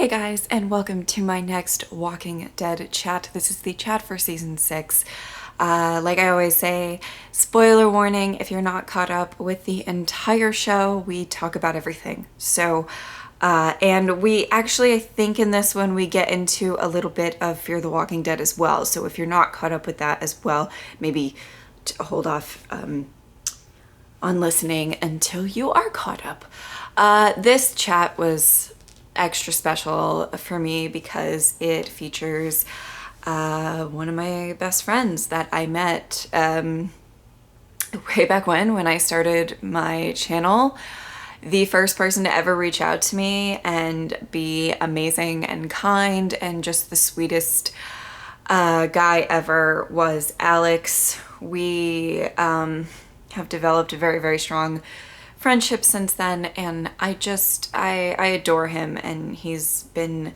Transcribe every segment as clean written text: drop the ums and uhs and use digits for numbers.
Hey guys, and welcome to my next Walking Dead chat. This is the chat for season 6. Like I always say, spoiler warning, if you're not caught up with the entire show, we talk about everything. And we actually, I think in this one, we get into a little bit of Fear the Walking Dead as well. So if you're not caught up with that as well, maybe hold off on listening until you are caught up. This chat was extra special for me because it features one of my best friends that I met way back when I started my channel. The first person to ever reach out to me and be amazing and kind and just the sweetest guy ever was Alex. We have developed a very, very strong friendship since then, and I adore him, and he's been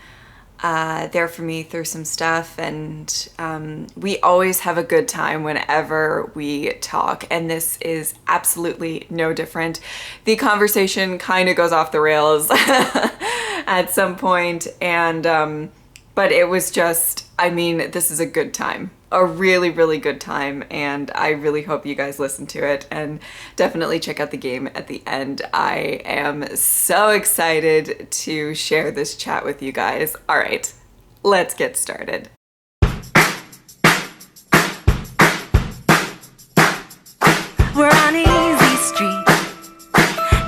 there for me through some stuff, and we always have a good time whenever we talk, and this is absolutely no different. The conversation kind of goes off the rails at some point, and but it was just, this is a good time. A really, really good time, and I really hope you guys listen to it and definitely check out the game at the end. I am so excited to share this chat with you guys. All right, let's get started. We're on Easy Street,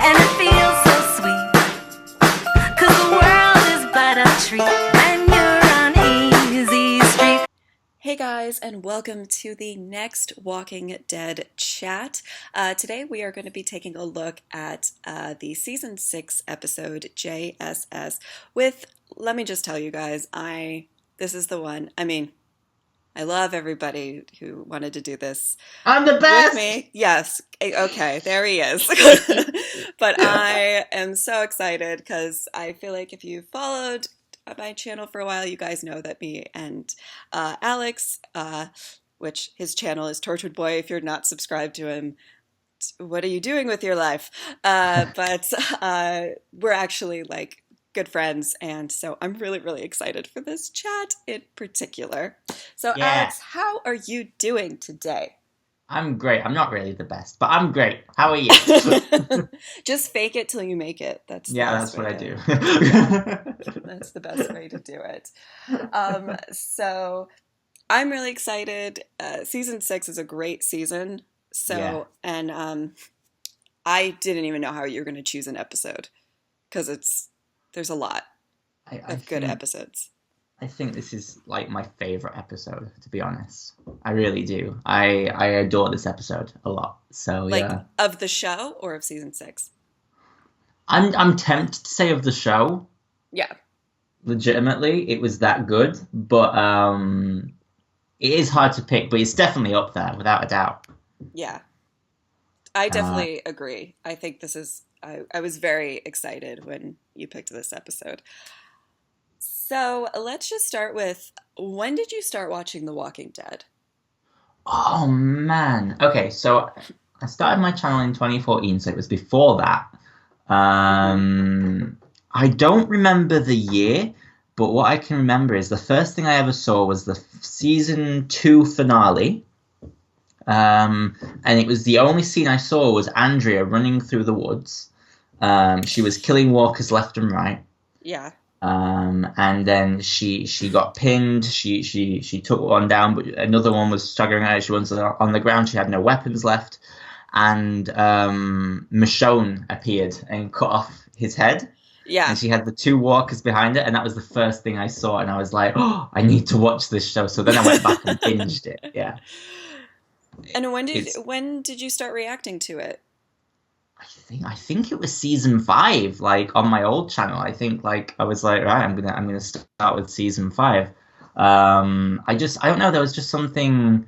and it feels so sweet, 'cause the world is but a treat when you're on Easy Street. Hey guys, and welcome to the next Walking Dead chat. Today we are going to be taking a look at the season 6 episode JSS with, let me just tell you guys, this is the one. I love everybody who wanted to do this. I'm the best! With me. Yes. Okay, there he is. But I am so excited because I feel like if you followed my channel for a while, you guys know that me and Alex, which his channel is Torchwood Boy. If you're not subscribed to him, what are you doing with your life? But we're actually like good friends, and so I'm really, really excited for this chat in particular. So Yeah. Alex, how are you doing today? I'm great. I'm not really the best, but I'm great. How are you? Just fake it till you make it. That's what I do. That's the best way to do it. So I'm really excited. Season 6 is a great season. So, Yeah. and I didn't even know how you were going to choose an episode because there's a lot of good episodes. I think this is like my favorite episode, to be honest. I really do. I adore this episode a lot. So Like yeah. of the show or of season 6? I'm tempted to say of the show. Yeah. Legitimately, it was that good, but it is hard to pick, but it's definitely up there without a doubt. Yeah. I definitely agree. I think this is, I was very excited when you picked this episode. So let's just start with, when did you start watching The Walking Dead? Oh man. Okay, so I started my channel in 2014, so it was before that. I don't remember the year, but what I can remember is the first thing I ever saw was the season 2 finale. And it was the only scene I saw was Andrea running through the woods. She was killing walkers left and right. Yeah. And then she got pinned. She took one down, but another one was staggering out. She was on the ground. She had no weapons left, and Michonne appeared and cut off his head. Yeah. And she had the 2 walkers behind it, and that was the first thing I saw, and I was like, "Oh, I need to watch this show." So then I went back and binged it. Yeah. And when did you start reacting to it? I think it was season 5, like on my old channel. I think like I was like, right, I'm gonna start with season 5. I don't know, there was just something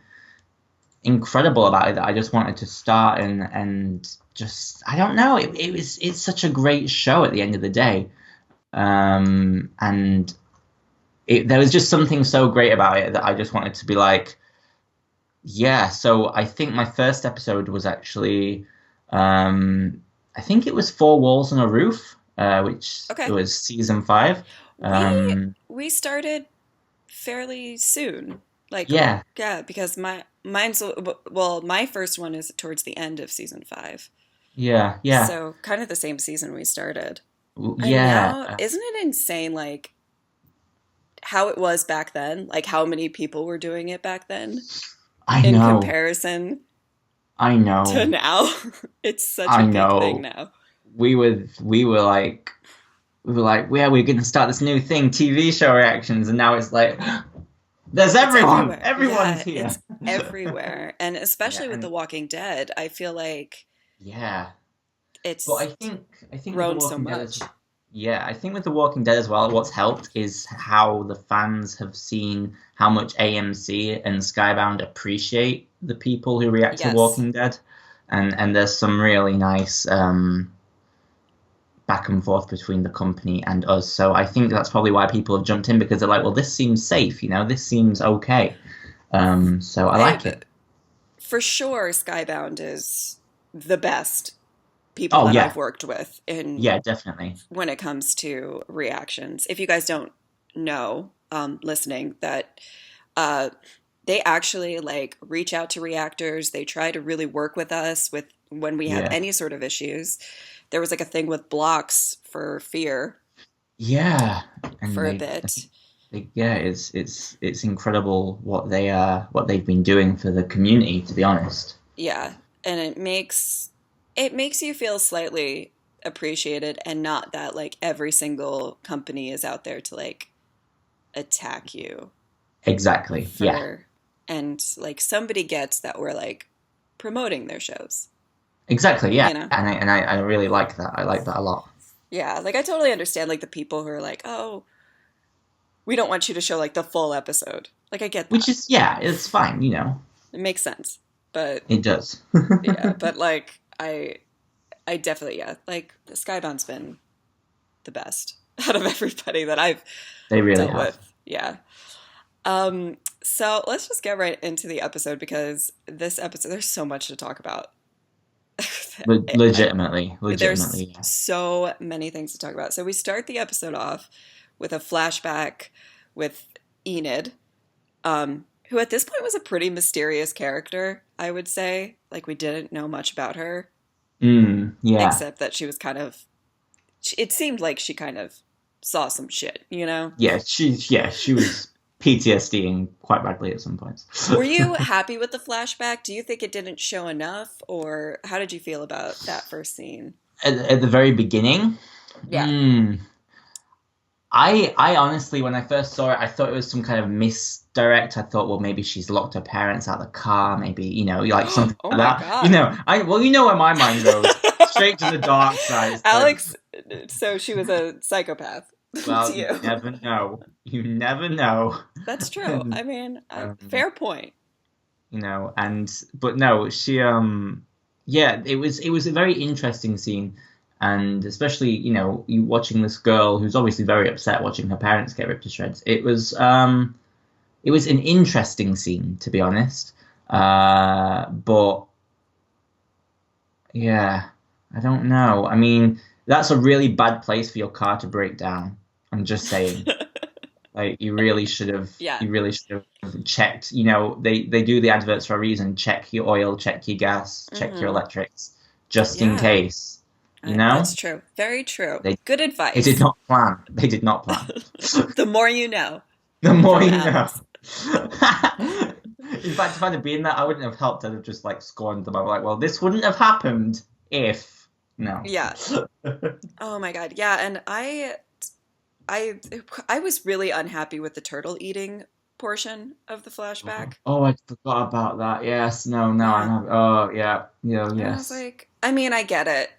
incredible about it that I just wanted to start and just, I don't know, it's such a great show at the end of the day. And there was just something so great about it that I just wanted to be like, yeah. So I think my first episode was actually I think it was Four Walls and a Roof, which was season 5. We started fairly soon. Like, Yeah, yeah, because my first one is towards the end of season 5. yeah, yeah, So kind of the same season we started. And yeah. now, isn't it insane, like, how it was back then? Like, how many people were doing it back then I in know, comparison I to know, now? It's such a I big thing know. now. We were like, yeah, we're going to start this new thing, TV show reactions, and now it's like, there's It's everyone, everywhere. everyone's Yeah, here. it's everywhere. And Yeah, especially with The and Walking Dead, I feel like yeah, but it's I think with The grown so Walking Dead as much. yeah, I think with The Walking Dead as well, what's helped is how the fans have seen how much AMC and Skybound appreciate the people who react to Yes. Walking Dead, and there's some really nice back and forth between the company and us. So I think that's probably why people have jumped in because they're like, well, this seems safe, this seems okay. So I like It it. for sure Skybound is the best people Oh that I've yeah, worked with in yeah, definitely. when it comes to reactions. If you guys don't know, listening, that uh, they actually like reach out to reactors. They try to really work with us with when we have Yeah, any sort of issues. There was like a thing with blocks for Fear yeah, and for a I bit. think yeah, it's incredible what they've been doing for the community, to be honest. Yeah, and it makes you feel slightly appreciated and not that like every single company is out there to like attack you Exactly. Yeah. for and like somebody gets that we're like promoting their shows, Exactly. Yeah. you know? And I really like that. I like that a lot. Yeah, like I totally understand like the people who are like, "Oh, we don't want you to show like the full episode." Like I get Which that. is yeah, it's fine. It makes sense. But It does. yeah, but like I definitely, yeah, like Skybound's been the best out of everybody that I've They really dealt have. with. Yeah. So let's just get right into the episode because this episode, there's so much to talk about. Legitimately, There's legitimately. Yeah. so many things to talk about. So we start the episode off with a flashback with Enid, who at this point was a pretty mysterious character, I would say. Like we didn't know much about her, Yeah. except that she was kind of, it seemed like she kind of saw some shit, you know? She was PTSDing quite badly at some points. Were you happy with the flashback? Do you think it didn't show enough? Or how did you feel about that first scene? At the very beginning? Yeah. I honestly, when I first saw it, I thought it was some kind of misdirect. I thought, well, maybe she's locked her parents out of the car, maybe, like something Oh like my that. God. You know where my mind goes. Straight to the dark side. It's like, Alex, so she was a psychopath well, to you you. never know. You never know. That's true. And, I mean, um, fair point. but no, she yeah, it was a very interesting scene, and especially you watching this girl who's obviously very upset watching her parents get ripped to shreds. It was an interesting scene, to be honest. But yeah, I don't know. I mean, that's a really bad place for your car to break down. I'm just saying. Like you really should have Yeah. checked. They do the adverts for a reason. Check your oil, check your gas, check your electrics, just in Yeah. case. That's true. Very true. They Good they advice. did not plan. They did not plan. The more you know. The more From you know. Alex. In fact, if I'd have been there, I wouldn't have helped. I'd have just like scorned them. I'm like, well, this wouldn't have happened if no. Yeah. Oh my God. Yeah, and I was really unhappy with the turtle eating portion of the flashback. Oh, I forgot about that. Yes, no, I Yeah. have. Oh, yeah, And I was yes. like, I mean, I get it.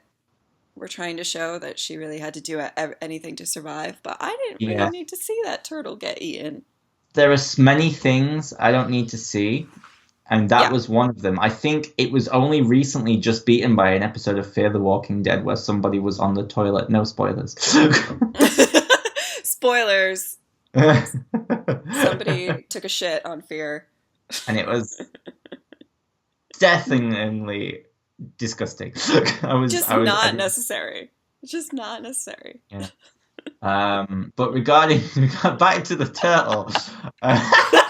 We're trying to show that she really had to do anything to survive, but I didn't really Yeah. need to see that turtle get eaten. There are many things I don't need to see, and that Yeah. was one of them. I think it was only recently just beaten by an episode of Fear the Walking Dead where somebody was on the toilet. No spoilers. Spoilers. Somebody took a shit on Fear. And it was deafeningly disgusting. Just not necessary. Just not necessary. Yeah. But regarding back to the turtle, uh,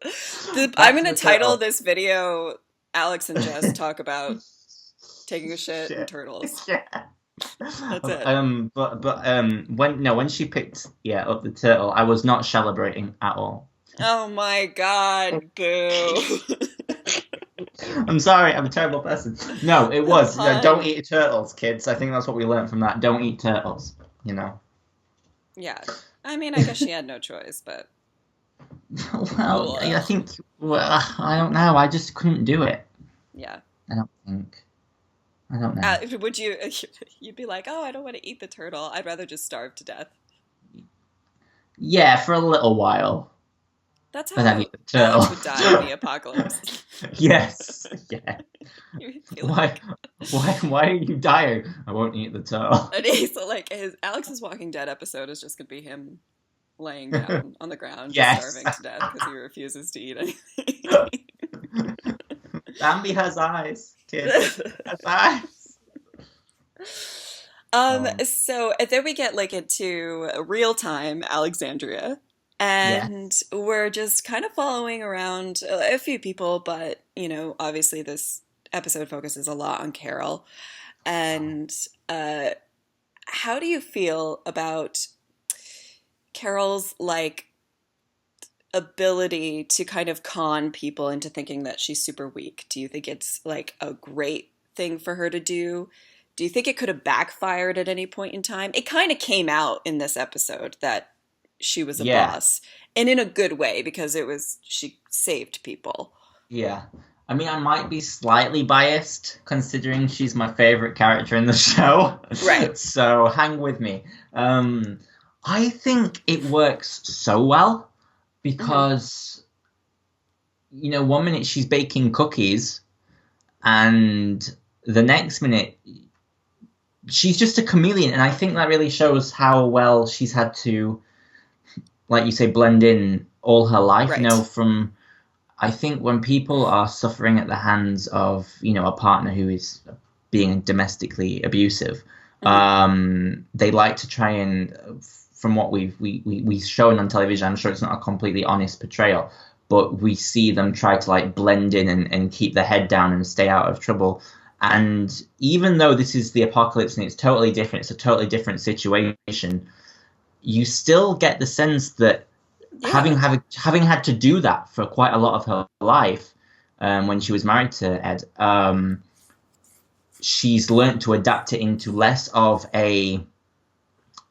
I'm back to gonna the title turtle. this video Alex and Jess talk about taking a shit and Shit. turtles. Yeah. That's it. When she picked up the turtle, I was not celebrating at all. Oh my god, boo. I'm sorry, I'm a terrible person. No, it The was. Don't pun. eat turtles, kids. I think that's what we learned from that. Don't eat turtles. You know. Yeah. I mean, I guess she had no choice, but Well, I ugh. think. Well, I don't know. I just couldn't do it. Yeah. I don't think. I don't know. Would you? You'd be like, oh, I don't want to eat the turtle. I'd rather just starve to death. Yeah, for a little while, That's but then how eat the Alex would die in turtle. the apocalypse. Yes. Yeah. You'd be Why? like, Why are you dying? I won't eat the turtle. and he's like, his Alex's Walking Dead episode is just gonna be him laying down on the ground, just Yes. starving to death because he refuses to eat anything. Bambi has eyes, kids. Has eyes. Oh, So and then we get like into real time Alexandria, yeah. and we're just kind of following around a few people, but obviously this episode focuses a lot on Carol. And uh, how do you feel about Carol's like ability to kind of con people into thinking that she's super weak? Do you think it's like a great thing for her to do? Do you think it could have backfired at any point in time? It kind of came out in this episode that she was a Yeah. boss, and in a good way because she saved people. Yeah. I mean, I might be slightly biased considering she's my favorite character in the show. Right. So hang with me. I think it works so well Hmm. because, 1 minute she's baking cookies and the next minute she's just a chameleon. And I think that really shows how well she's had to, like you say, blend in all her life, Right. from I think when people are suffering at the hands of, a partner who is being domestically abusive, Hmm. they like to try and, from what we've shown on television, I'm sure it's not a completely honest portrayal, but we see them try to like blend in and keep their head down and stay out of trouble. And even though this is the apocalypse and it's totally different, it's a totally different situation, you still get the sense that Yeah. having had to do that for quite a lot of her life, when she was married to Ed, she's learnt to adapt it into less of a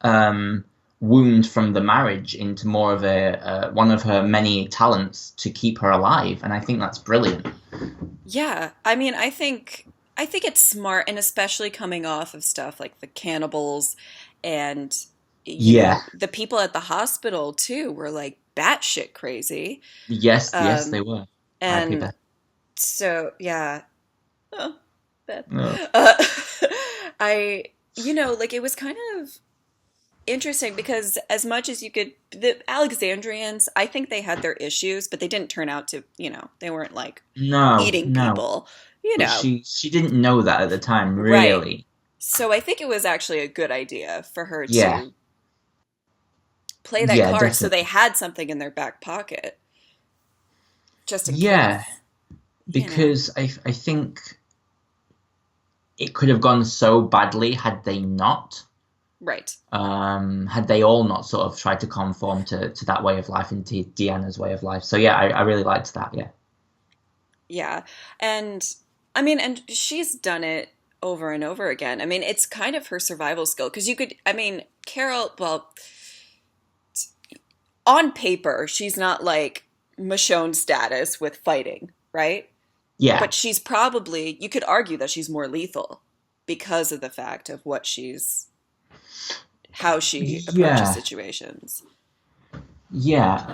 um, wound from the marriage into more of a one of her many talents to keep her alive, and I think that's brilliant. Yeah. I mean, I think it's smart, and especially coming off of stuff like the cannibals and Yeah, the people at the hospital too were like batshit crazy. yes, they Um, were. R.I.P. and Beth. so yeah. Oh, bad. Oh. Uh, I like it was kind of interesting because as much as you could, the Alexandrians, I think they had their issues, but they didn't turn out to, they weren't like No, eating no, people, you but know. she didn't know that at the time, Right. really. So I think it was actually a good idea for her Yeah, to play that yeah, card so they definitely. had something in their back pocket just in Yeah, case, you know. because I think it could have gone so badly had they not. Right. Had they all not sort of tried to conform to that way of life and to Deanna's way of life. So yeah, I really liked that. Yeah. Yeah. And I mean, and she's done it over and over again. I mean, it's kind of her survival skill because I mean, Carol, well, on paper, she's not like Michonne status with fighting, right? Yeah. But she's probably, you could argue that she's more lethal because of the fact of how she approaches Yeah. situations. Yeah.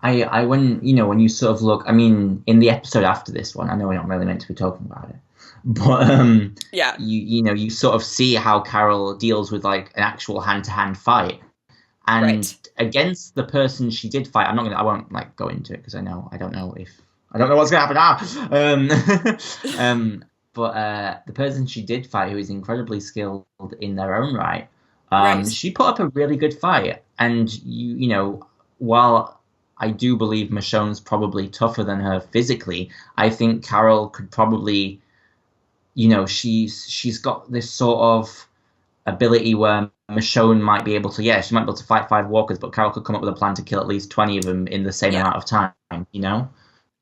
I when when you sort of look, I mean, in the episode after this one, I know we're not really meant to be talking about it, but Yeah, you sort of see how Carol deals with like an actual hand-to-hand fight. And right. against the person she did fight, I won't like go into it because I don't know what's gonna happen now. But the person she did fight, who is incredibly skilled in their own right, Right. She put up a really good fight, and you know, while I do believe Michonne's probably tougher than her physically, I think Carol could probably, you know, she's got this sort of ability where Michonne might be able to, yeah, she might be able to fight 5 walkers, but Carol could come up with a plan to kill at least 20 of them in the same Yeah. amount of time, you know?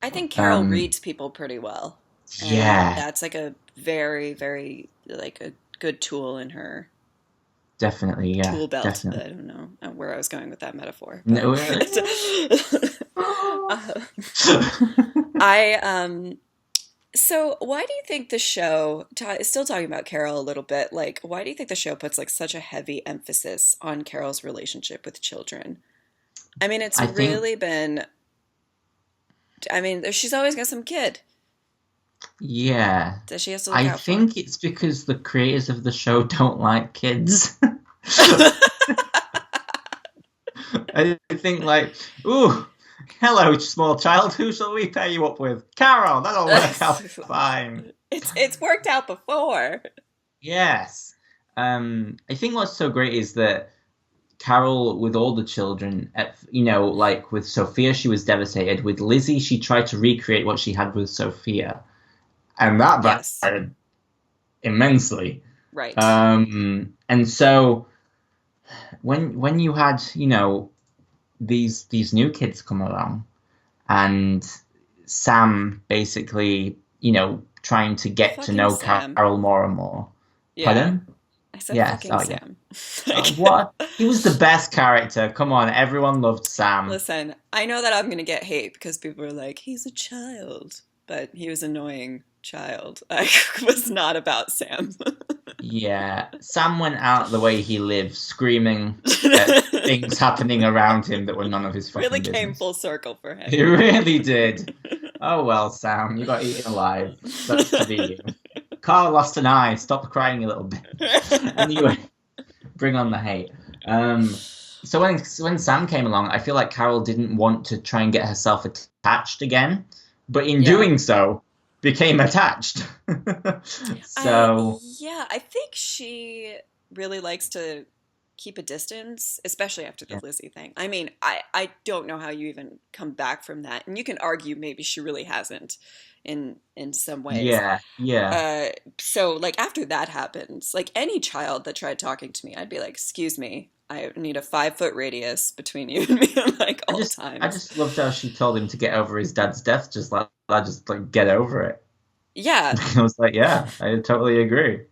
I think Carol Um, reads people pretty well. And yeah, that's like a very, very like a good tool in her definitely, yeah, tool belt. I definitely. don't know where I was going with that metaphor, but No, uh, I so why do you think the show still talking about Carol a little bit, like why do you think the show puts like such a heavy emphasis on Carol's relationship with children? I mean, it's I think, really been, I mean, she's always got some kid yeah, that she has to look I out for. think it's because the creators of the show don't like kids. I think like, ooh, hello, small child, who shall we pair you up with? Carol, that'll work out fine. It's worked out before. Yes. I think what's so great is that Carol, with all the children, you know, like with Sophia, she was devastated. With Lizzie, she tried to recreate what she had with Sophia, and that Yes, backfired immensely. right. And so when you had, you know, these new kids come along, and Sam basically, you know, trying to get to Fucking know Sam. Carol more and more. Yeah, Pardon? I said Yes. fucking Oh, yeah. Sam. Like, What? He was the best character. Come on, everyone loved Sam. listen, I know that I'm gonna get hate because people are like, he's a child, but he was an annoying child. I was not about Sam. Yeah, Sam went out the way he lived, screaming at things happening around him that were none of his Really fucking came business. full circle for him. He really did. Oh well, Sam, you got eaten alive. Sucks to be you. Carl lost an eye. Stop crying a little bit. Anyway, bring on the hate. So when Sam came along, I feel like Carol didn't want to try and get herself attached again, but in Yeah. doing so, became attached. I So yeah, I think she really likes to keep a distance, especially after the yeah, Lizzie thing. I mean, I don't know how you even come back from that. And you can argue maybe she really hasn't in some ways. yeah, yeah. Uh so like after that happens, like any child that tried talking to me, I'd be like, "Excuse me, I need a 5 foot radius between you and me like I all just I times." just loved how she told him to get over his dad's death, just like I just like get over it. Yeah, I was like, yeah, I totally agree.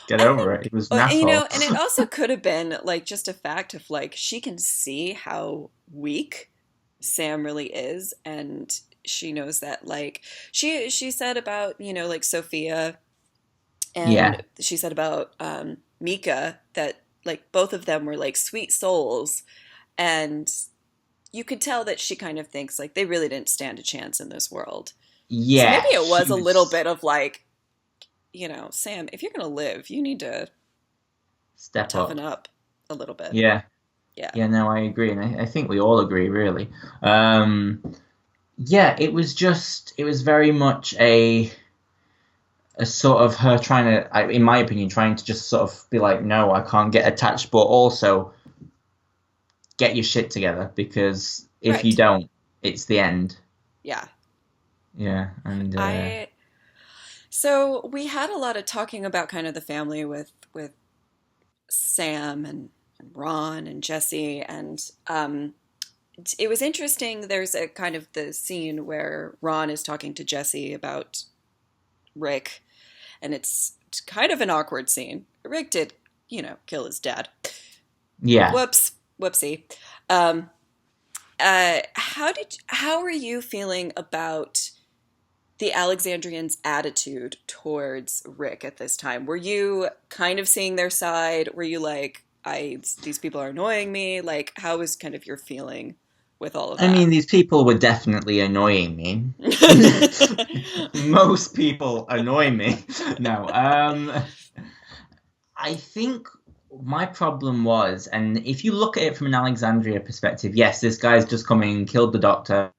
Get I over it. think, He was an you asshole. know, and it also could have been like just a fact of like she can see how weak Sam really is, and she knows that like she said about, you know, like Sophia, Yeah, and she said about Mika that like both of them were like sweet souls, and you could tell that she kind of thinks like they really didn't stand a chance in this world. So maybe yeah. it was She a little was bit of like, you know, Sam, if you're gonna live, you need to step toughen up. up a little bit. Yeah, Yeah. yeah. No, I agree, and I think we all agree, really. Um, yeah, it was very much a sort of her trying to, in my opinion, trying to just sort of be like, no, I can't get attached, but also get your shit together because if you Right. don't, it's the end. Yeah. Yeah, and I so we had a lot of talking about kind of the family with Sam and Ron and Jesse, and it was interesting. There's a kind of the scene where Ron is talking to Jesse about Rick, and it's kind of an awkward scene. Rick did, you know, kill his dad. yeah. Whoops, whoopsie. Um, how are you feeling about the Alexandrians' attitude towards Rick at this time? Were you kind of seeing their side? Were you like, these people are annoying me? Like, how was kind of your feeling with all of I mean, that? these people were definitely annoying me. Most people annoy me. No, I think my problem was, and if you look at it from an Alexandria perspective, yes, this guy's just come in, killed the doctor.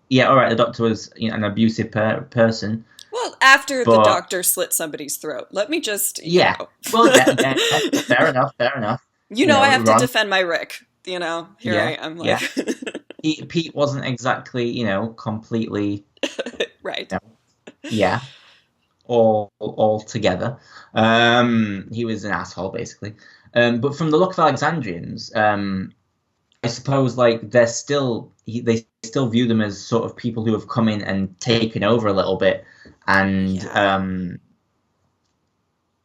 Yeah, all right, the doctor was, you know, an abusive person. Well, after the But doctor slit somebody's throat, let me just, yeah, well, fair enough, fair enough. I have to Ron, defend my Rick. Here I yeah, am, yeah. like, Pete wasn't exactly, completely, right. you know, yeah, all together. He was an asshole basically. But from the look of Alexandrians, I suppose like they still view them as sort of people who have come in and taken over a little bit, and Yeah.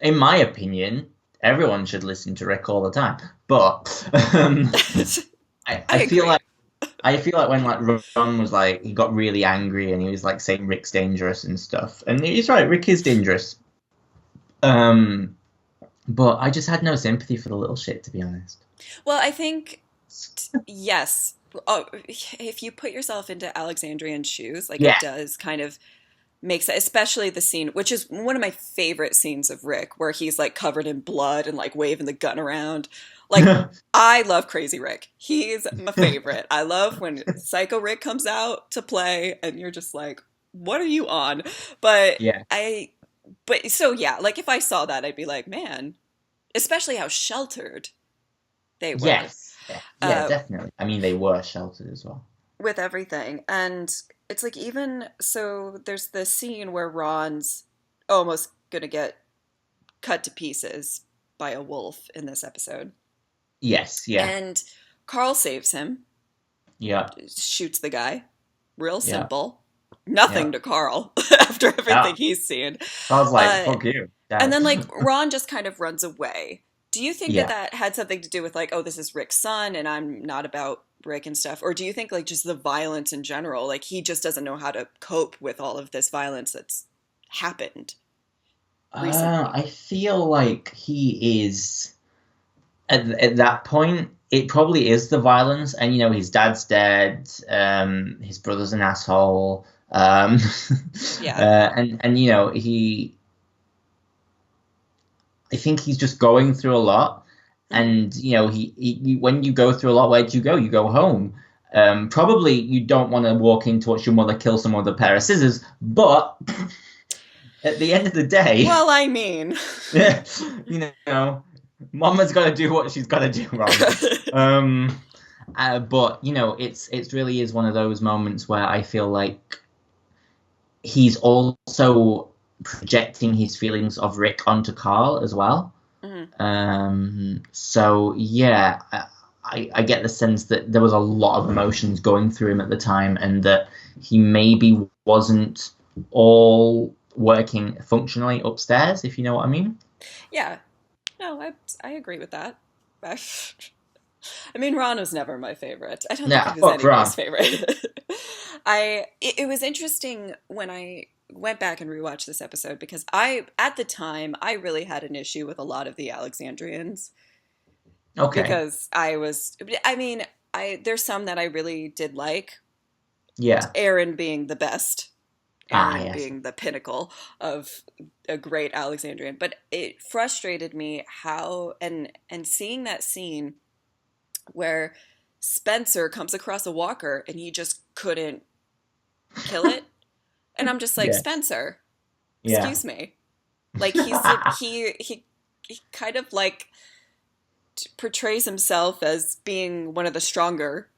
in my opinion, everyone should listen to Rick all the time. But I I feel agree. like when like Ron was like he got really angry and he was like saying Rick's dangerous and stuff, and he's right, Rick is dangerous. Um, but I just had no sympathy for the little shit, to be honest. Well, I think, yes. Oh, if you put yourself into Alexandrian's shoes, like Yeah, it does kind of makes it, especially the scene, which is one of my favorite scenes of Rick, where he's like covered in blood and like waving the gun around. Like, I love Crazy Rick. He's my favorite. I love when Psycho Rick comes out to play and you're just like, what are you on? But yeah, so yeah, like if I saw that, I'd be like, man, especially how sheltered they were. yes, yeah, Uh, definitely. I mean, they were sheltered as well. with everything. And it's like, even so, there's the scene where Ron's almost gonna get cut to pieces by a wolf in this episode. Yes, yeah, And Carl saves him, yeah, shoots the guy. Real yeah, simple. Nothing yeah. to Carl after everything Yeah. he's seen. I was like, Uh, fuck you, and Dad. then, like, Ron just kind of runs away. Do you think that Yeah. that had something to do with, like, oh, this is Rick's son and I'm not about Rick and stuff? Or do you think, like, just the violence in general, like, he just doesn't know how to cope with all of this violence that's happened recently? I feel like he is at that point. It probably is the violence, and his dad's dead. His brother's an asshole. Yeah. And he. I think he's just going through a lot, Hmm. and he when you go through a lot, where do you go? You go home. Probably you don't want to walk in to watch your mother kill someone with a pair of scissors, but at the end of the day, Well, I mean, you know, Mama's got to do what she's got to do, Ron. But it's really is one of those moments where I feel like he's also projecting his feelings of Rick onto Carl as well. mhm. So yeah, I get the sense that there was a lot of emotions going through him at the time, and that he maybe wasn't all working functionally upstairs, if you know what I mean. Yeah. No, I agree with that. I, I mean, Ron was never my favorite. I don't think Yeah, he was fuck Ron. anybody's favorite. It was interesting when I went back and rewatched this episode, because at the time I really had an issue with a lot of the Alexandrians, Okay. because I mean, there's some that I really did like, Yeah. Aaron being the best. Ah, Aaron yes. being the pinnacle of a great Alexandrian. But it frustrated me how, and seeing that scene where Spencer comes across a walker and he just couldn't kill it. And I'm just like, Yeah. Spencer, Yeah. excuse me. Like, he kind of like portrays himself as being one of the stronger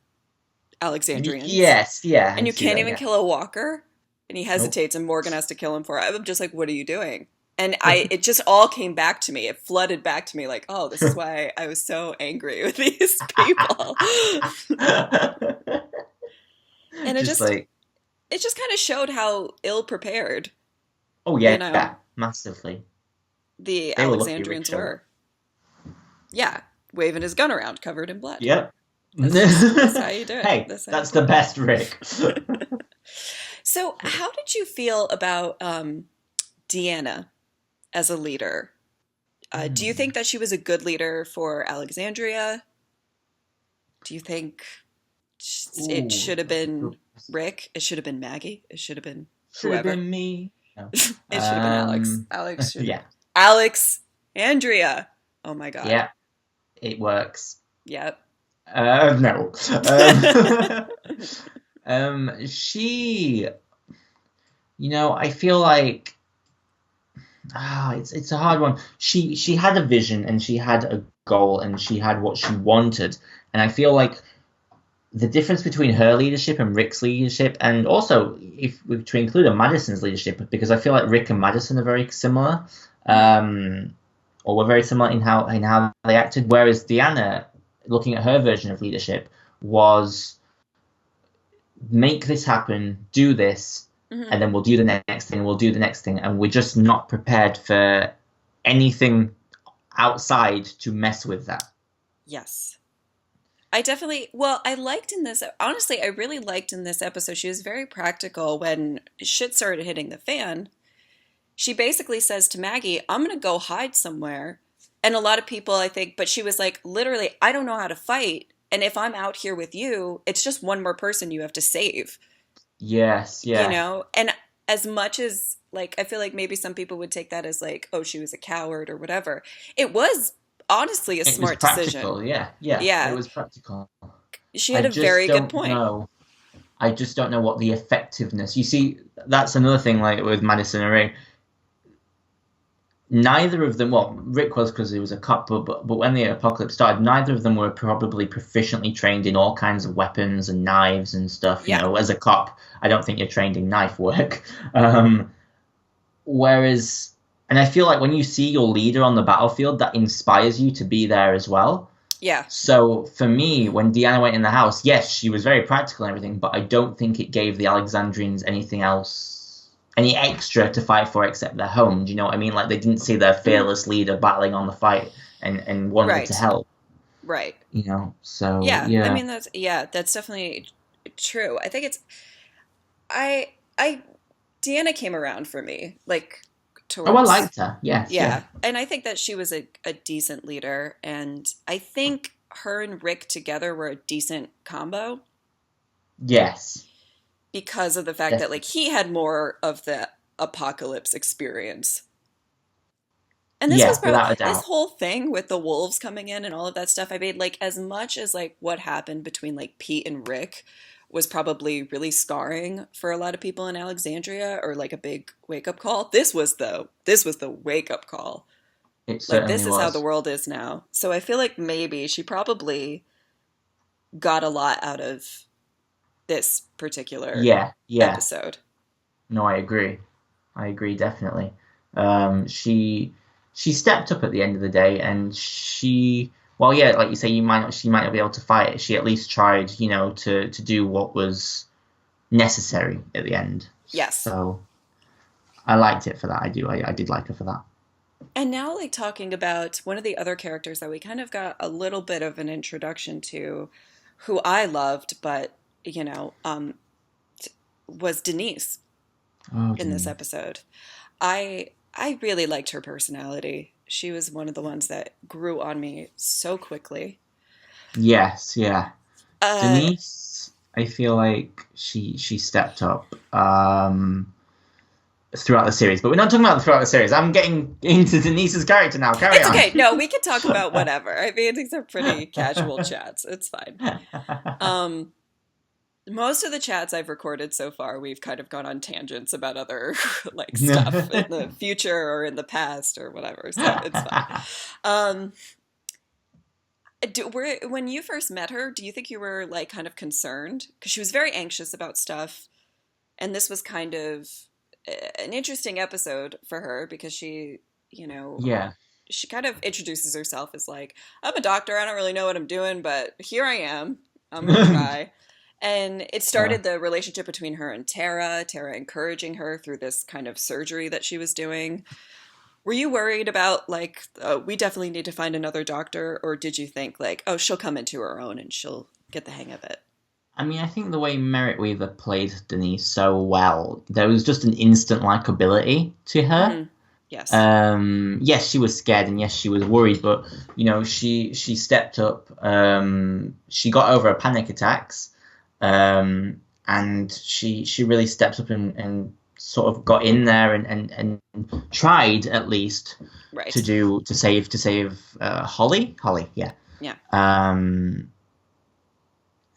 Alexandrians. Yes. Yeah. I And you see can't that. even Yeah. kill a walker. And he Nope. hesitates, and Morgan has to kill him for it. I'm just like, what are you doing? And it just all came back to me. It flooded back to me, like, oh, this is why I was so angry with these people. And Just like, it just kind of showed how ill prepared, oh you yeah, know, yeah, massively. the They were lucky Rick Alexandrians showed up. were. Yeah, waving his gun around covered in blood. Yep. That's how you do it. Hey, That's how that's you the do it. best Rick. So, how did you feel about Deanna as a leader? Do you think that she was a good leader for Alexandria? Do you think it Ooh, should have that's a been good. Rick? It should have been Maggie? It should have been Should have whoever? been me. No. It should have been Alex. Um, Alex should have. yeah, Alex Andrea. Oh my God. yeah, it works. Yep. No. She I feel like it's a hard one. She had a vision and she had a goal and she had what she wanted, and I feel like the difference between her leadership and Rick's leadership, and also if we to include a Madison's leadership, because I feel like Rick and Madison are very similar, or were very similar in how they acted. Whereas Deanna, looking at her version of leadership, was make this happen, do this, and then we'll do the next thing, we'll do the next thing, and we're just not prepared for anything outside to mess with that. Yes. I liked in this, honestly, I really liked in this episode, she was very practical when shit started hitting the fan. She basically says to Maggie, I'm going to go hide somewhere. And a lot of people, I think, but she was like, literally, I don't know how to fight. And if I'm out here with you, it's just one more person you have to save. Yes, yeah. And as much as, like, I feel like maybe some people would take that as like, oh, she was a coward or whatever. It was honestly a smart decision. Yeah. It was practical. She had a very good point. I just don't know what the effectiveness. You see, that's another thing, like with Madison and Ray. Neither of them, well, Rick was because he was a cop, but when the apocalypse started, neither of them were probably proficiently trained in all kinds of weapons and knives and stuff. Yeah. As a cop, I don't think you're trained in knife work. Whereas, and I feel like when you see your leader on the battlefield, that inspires you to be there as well. Yeah. So for me, when Deanna went in the house, yes, she was very practical and everything, but I don't think it gave the Alexandrians anything else, any extra to fight for except their home. Do you know what I mean? Like they didn't see their fearless leader battling on the fight and wanted to help. Right. So yeah. I mean that's definitely true. I think I Deanna came around for me, like towards. Oh, I liked her. Yes. Yeah. And I think that she was a decent leader, and I think her and Rick together were a decent combo. Yes. Because of the fact that like he had more of the apocalypse experience. And this was probably this whole thing with the wolves coming in and all of that stuff. I mean, like as much as like what happened between like Pete and Rick was probably really scarring for a lot of people in Alexandria, or like a big wake up call. This was the wake up call. Like this is how the world is now. So I feel like maybe she probably got a lot out of this particular episode. No, I agree definitely. She stepped up at the end of the day, and like you say, she might not be able to fight it. She at least tried, to do what was necessary at the end. Yes. So I liked it for that. I did like her for that. And now, like, talking about one of the other characters that we kind of got a little bit of an introduction to, who I loved, but was Denise in this episode. I really liked her personality. She was one of the ones that grew on me so quickly. Yes, yeah. Denise, I feel like she stepped up throughout the series, but we're not talking about throughout the series. I'm getting into Denise's character now. Carry on. It's okay. No, we can talk about whatever. I mean, these are pretty casual chats. It's fine. Most of the chats I've recorded so far, we've kind of gone on tangents about other like stuff in the future or in the past or whatever. So it's fine. When you first met her, do you think you were like kind of concerned? Because she was very anxious about stuff, and this was kind of an interesting episode for her because she, she kind of introduces herself as like, I'm a doctor. I don't really know what I'm doing, but here I am. I'm going to try. And it started the relationship between her and Tara encouraging her through this kind of surgery that she was doing. Were you worried about like, we definitely need to find another doctor? Or did you think like, oh, she'll come into her own and she'll get the hang of it? I mean, I think the way Merritt Weaver played Denise so well, there was just an instant likability to her. Mm-hmm. Yes. Yes, she was scared and yes, she was worried, but she stepped up. She got over her panic attacks. And she really stepped up and sort of got in there and tried at least to save Holly, yeah.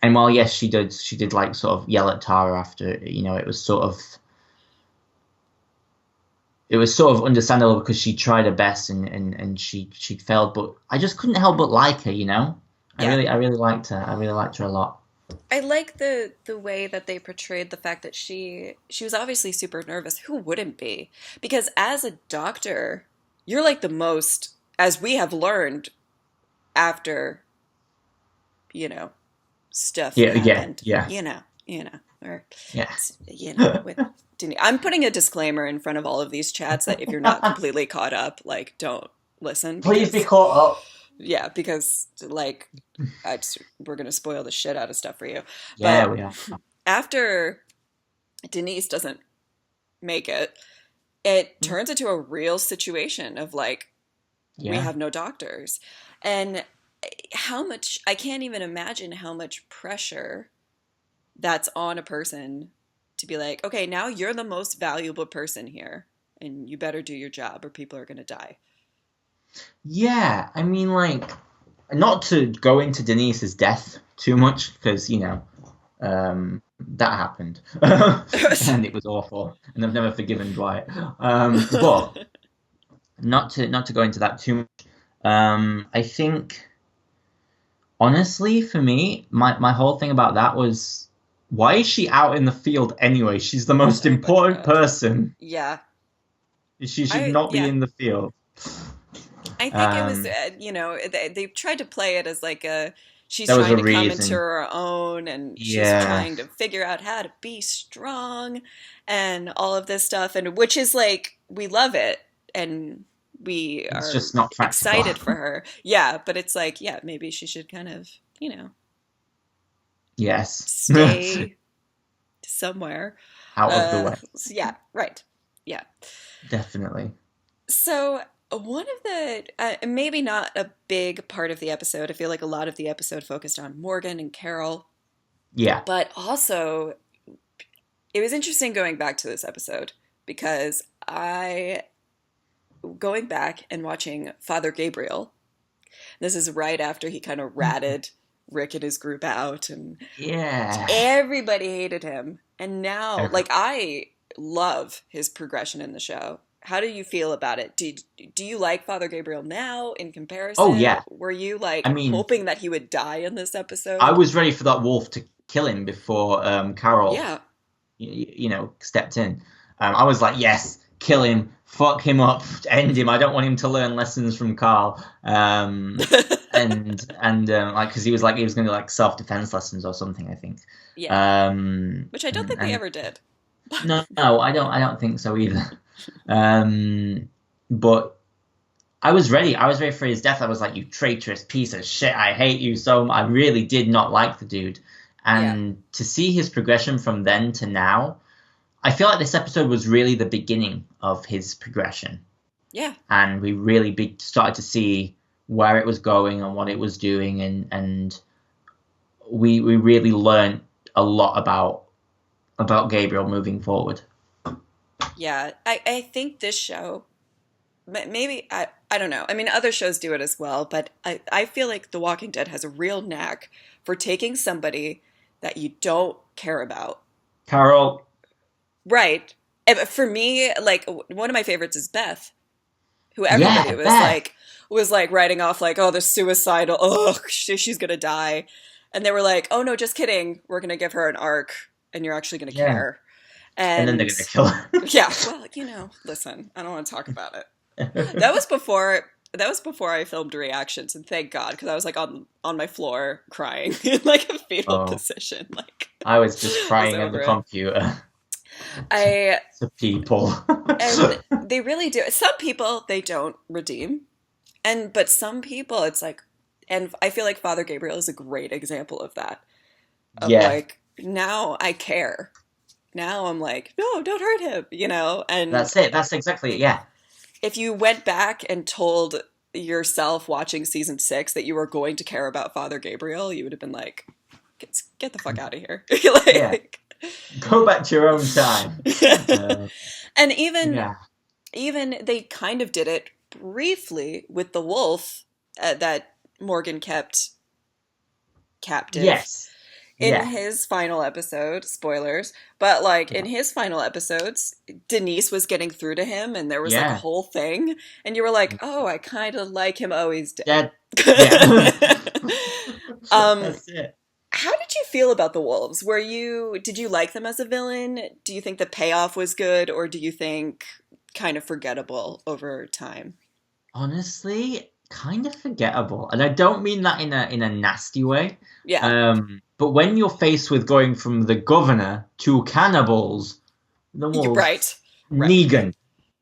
And while yes she did like sort of yell at Tara after, it was sort of it was sort of understandable because she tried her best and she failed, but I just couldn't help but like her, you know? Yeah. I really liked her. I really liked her a lot. I like the way that they portrayed the fact that she was obviously super nervous. Who wouldn't be? Because as a doctor, you're like the most, as we have learned after, you know, stuff Yeah, happened. yeah. Or Yeah. with Denise. I'm putting a disclaimer in front of all of these chats that if you're not completely caught up, like, don't listen. Please be caught up. Yeah, because like we're gonna spoil the shit out of stuff for you. Yeah, But we are. after Denise doesn't make it, it turns into a real situation of like, we Yeah. have no doctors. And how much, I can't even imagine how much pressure that's on a person to be like, okay, now you're the most valuable person here and you better do your job or people are going to die. Yeah, I mean, like, not to go into Denise's death too much, because, you know, that happened. And it was awful. And I've never forgiven Dwight. But not to go into that too much. I think, honestly, for me, my whole thing about that was, why is she out in the field anyway? She's the most Oh my important God. person. Yeah. She should not be Yeah. in the field. I think it was, they tried to play it as like she's There was trying a to come reason. into her own and she's Yeah. trying to figure out how to be strong and all of this stuff. And which is like, we love it and we It's are just not practical. excited for her. Yeah. But it's like, yeah, maybe she should kind of, Yes. stay somewhere. Out of the way. Yeah. Right. Yeah. Definitely. So one of the maybe not a big part of the episode. I feel like a lot of the episode focused on Morgan and Carol, Yeah. but also it was interesting going back to this episode because going back and watching Father Gabriel. This is right after he kind of ratted Rick and his group out, and Yeah. everybody hated him. And now, Every- like, I love his progression in the show. How do you feel about it? Do you like Father Gabriel now in comparison? Oh, yeah. Were you like I mean- hoping that he would die in this episode? I was ready for that wolf to kill him before Carol, Yeah. stepped in. I was like, yes, kill him, fuck him up, end him. I don't want him to learn lessons from Carl. And like, because he was going to do like self-defense lessons or something, I think. Yeah. Which I don't think they and- ever did. No, I don't think so either. But I was ready. I was ready for his death. I was like, you traitorous piece of shit. I hate you so much. I really did not like the dude. And to see his progression from then to now, I feel like this episode was really the beginning of his progression. Yeah. And we really started to see where it was going and what it was doing. And we really learned a lot about Gabriel moving forward. Yeah. I think this show, maybe, I don't know. I mean, other shows do it as well, but I feel like The Walking Dead has a real knack for taking somebody that you don't care about. Carol. Right. And for me, like, one of my favorites is Beth, who everybody was like writing off like, oh, the suicidal, oh, she's gonna die. And they were like, oh no, just kidding. We're gonna give her an arc and you're actually gonna care. And then they're gonna kill her. Yeah, well, listen, I don't want to talk about it. That was before I filmed reactions, and thank God, because I was like on my floor crying in like a fetal position. Like I was just crying at over the it. computer. I To people. and they really do. Some people they don't redeem, but some people it's like, and I feel like Father Gabriel is a great example of that. Of Yeah. like, now I care. Now I'm like, no, don't hurt him, and That's it. That's exactly it. Yeah. if you went back and told yourself watching season 6 that you were going to care about Father Gabriel, you would have been like, get the fuck out of here. Go back to your own time. And even they kind of did it briefly with the wolf that Morgan kept captive. Yes. in Yeah. his final episode, spoilers, but like in his final episodes, Denise was getting through to him and there was like a Yeah. whole thing and you were like, "Oh, I kind of like him. Oh, he's dead." Dead. Yeah. um That's it. how did you feel about the wolves? Did you like them as a villain? Do you think the payoff was good or do you think kind of forgettable over time? Honestly, kind of forgettable, and I don't mean that in a nasty way. Yeah. But when you're faced with going from the governor to cannibals, the You're wolves, right. Right. Negan,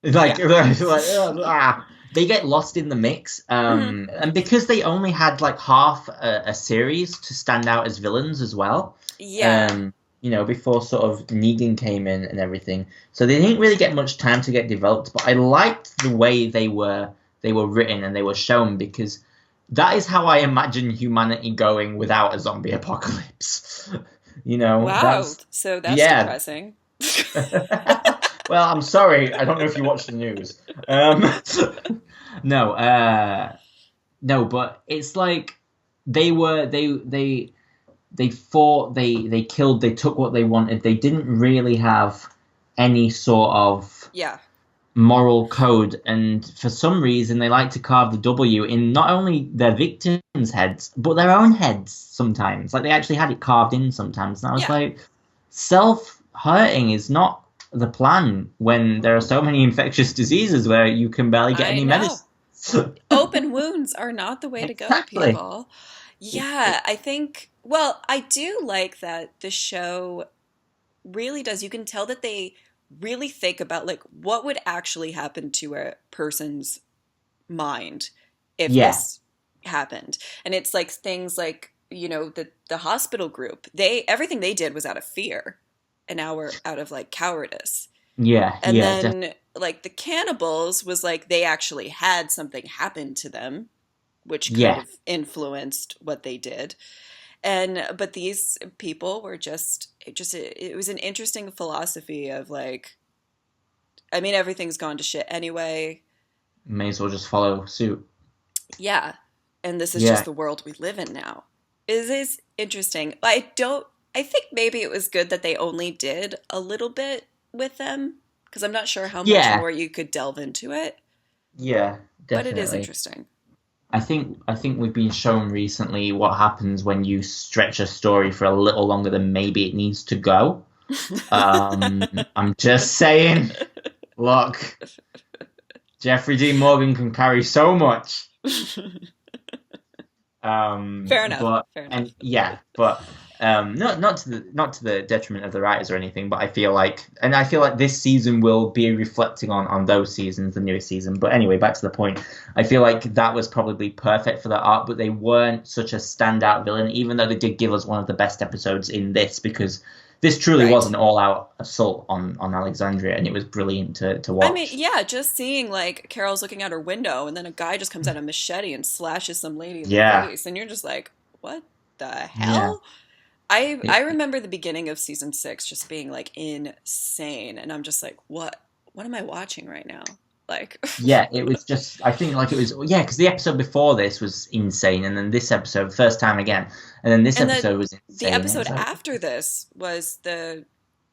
like, Yeah. they get lost in the mix. Mhm. And because they only had like half a series to stand out as villains as well. Yeah. Before sort of Negan came in and everything, so they didn't really get much time to get developed. But I liked the way they were written and they were shown, because that is how I imagine humanity going without a zombie apocalypse. Wow. That's So that's yeah. depressing. Well, I'm sorry, I don't know if you watch the news. No, but it's like they fought, they killed, they took what they wanted. They didn't really have any sort of Yeah. moral code, and for some reason they like to carve the W in not only their victims' heads but their own heads sometimes. Like, they actually had it carved in sometimes, and I was Yeah. like, self-hurting is not the plan when there are so many infectious diseases where you can barely get I any know. medicine. Open wounds are not the way to go, Exactly. people. Yeah, I think, well, I do like that the show really does. You can tell that they really think about like what would actually happen to a person's mind if Yeah. this happened. And it's like things like, the hospital group, everything they did was out of fear and out of like cowardice. Yeah, And yeah, then like the cannibals was like they actually had something happen to them, which kind Yeah. of influenced what they did. But these people were it was an interesting philosophy of like, I mean, everything's gone to shit anyway. may as well just follow suit. Yeah. And this is Yeah. just the world we live in now. It is interesting. I think maybe it was good that they only did a little bit with them, because I'm not sure how much Yeah. more you could delve into it, Yeah, but it is definitely. interesting. I think we've been shown recently what happens when you stretch a story for a little longer than maybe it needs to go. I'm just saying. Look, Jeffrey D. Morgan can carry so much. Fair enough. And yeah, but not to the detriment of the writers or anything. But I feel like this season will be reflecting on those seasons, the newest season. But anyway, back to the point. I feel like that was probably perfect for the art, but they weren't such a standout villain, even though they did give us one of the best episodes in this, because this truly Right. was an all-out assault on Alexandria, and it was brilliant to watch. I mean, yeah, just seeing like Carol's looking out her window and then a guy just comes out a machete and slashes some lady in Yeah. the face, and you're just like, what the hell? I remember the beginning of season 6 just being like insane, and I'm just like, what am I watching right now? Like, Yeah, it was just, I think like it was, yeah, because the episode before this was insane, and then this episode, first time again, and then this And episode was insane. the episode It was like, after this was the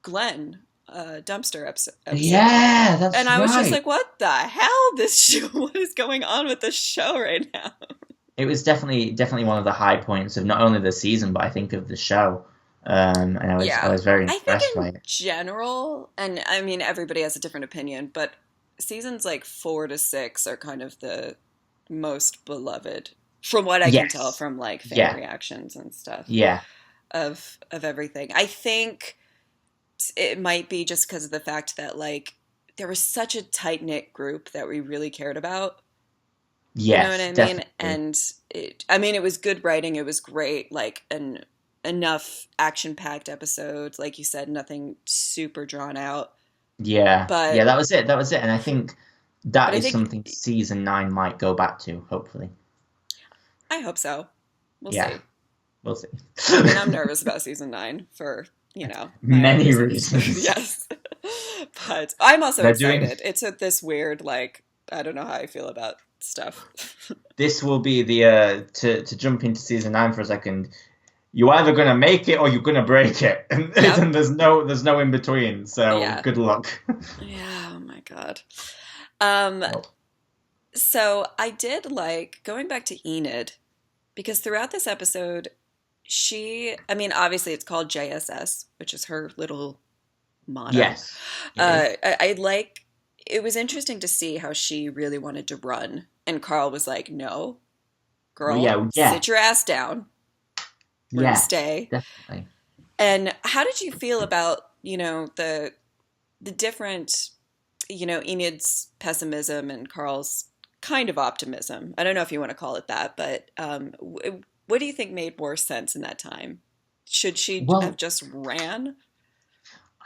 Glenn dumpster episode. yeah, that's And I was just right. like, what the hell? This show, what is going on with this show right now? It was definitely one of the high points of not only the season, but I think of the show. And I was very I impressed think by in it. general, and I mean, everybody has a different opinion, but seasons like 4 to 6 are kind of the most beloved, from what I can Yes. tell from like fan Yeah. reactions and stuff Yeah, of everything. I think it might be just because of the fact that like there was such a tight knit group that we really cared about. yes, You know what I mean? definitely. And it was good writing. It was great, like, and enough action-packed episodes. Like you said, nothing super drawn out. Yeah, But- yeah, that was it. And I think that But I is think- something season 9 might go back to, hopefully. I hope so. We'll Yeah. see. We'll see. I mean, I'm nervous about season 9 for, my Many own reasons. Yes. But I'm also They're excited. It's this weird, like, I don't know how I feel about stuff. This will be the to jump into season 9 for a second. you're either gonna make it or you're gonna break it, and, Yep. and there's no in between. So Yeah. good luck. Yeah, oh my God. Oh, So I did like going back to Enid because throughout this episode, I mean, obviously it's called JSS, which is her little motto. yes. It is. I like, it was interesting to see how she really wanted to run. And Carl was like, no, girl, Yeah. sit your ass down. We're gonna Yes, stay. definitely. And how did you feel about, the different, Enid's pessimism and Carl's kind of optimism? I don't know if you want to call it that, but what do you think made more sense in that time? Should she Well, have just ran?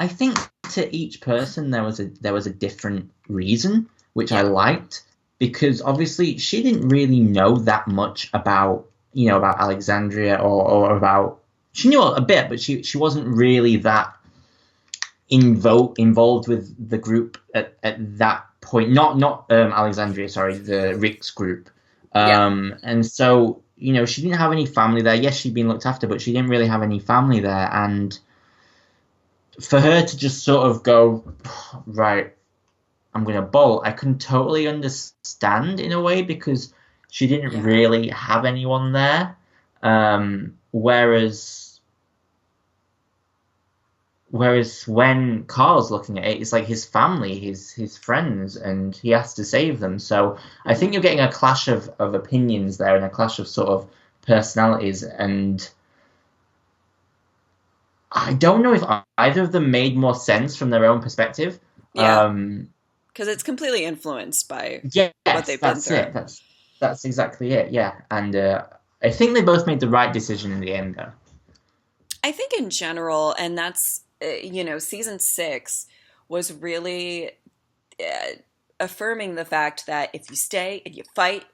I think to each person there was a different reason, which I Yeah. liked, because obviously she didn't really know that much about about Alexandria or about, she knew a bit, but she wasn't really that involved with the group at that point. Not Alexandria, sorry, the Rick's group. Yeah. And so she didn't have any family there. Yes, she'd been looked after, but she didn't really have any family there, and for her to just sort of go, right, I'm going to bolt, I can totally understand in a way, because she didn't Yeah. really have anyone there. Whereas when Carl's looking at it, it's like his family, his friends, and he has to save them. So I think you're getting a clash of opinions there, and a clash of sort of personalities, and I don't know if either of them made more sense from their own perspective. Yeah. Because it's completely influenced by Yes, what they've been that's through. it. That's exactly it. Yeah, and I think they both made the right decision in the end, though. I think in general, and that's, season 6 was really affirming the fact that if you stay and you fight,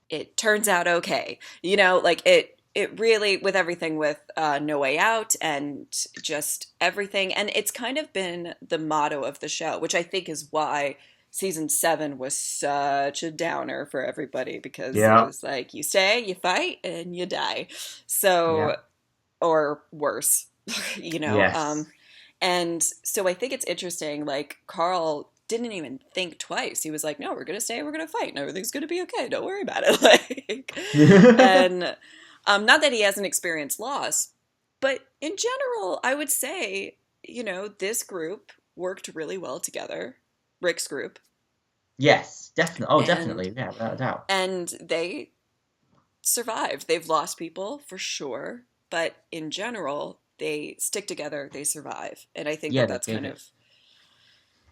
it turns out okay. Like it really, with everything with No Way Out and just everything. And it's kind of been the motto of the show, which I think is why season 7 was such a downer for everybody, because it was like, you stay, you fight, and you die. So, Yeah. or worse, Yes. And so I think it's interesting, like Carl didn't even think twice. He was like, no, we're going to stay, we're going to fight, and everything's going to be okay. Don't worry about it. And not that he hasn't experienced loss, but in general, I would say, this group worked really well together, Rick's group. Yes, definitely. Oh, And- definitely. Yeah, without a doubt. And they survived. They've lost people for sure, but in general, they stick together, they survive. And I think Yeah, that's they kind do. of,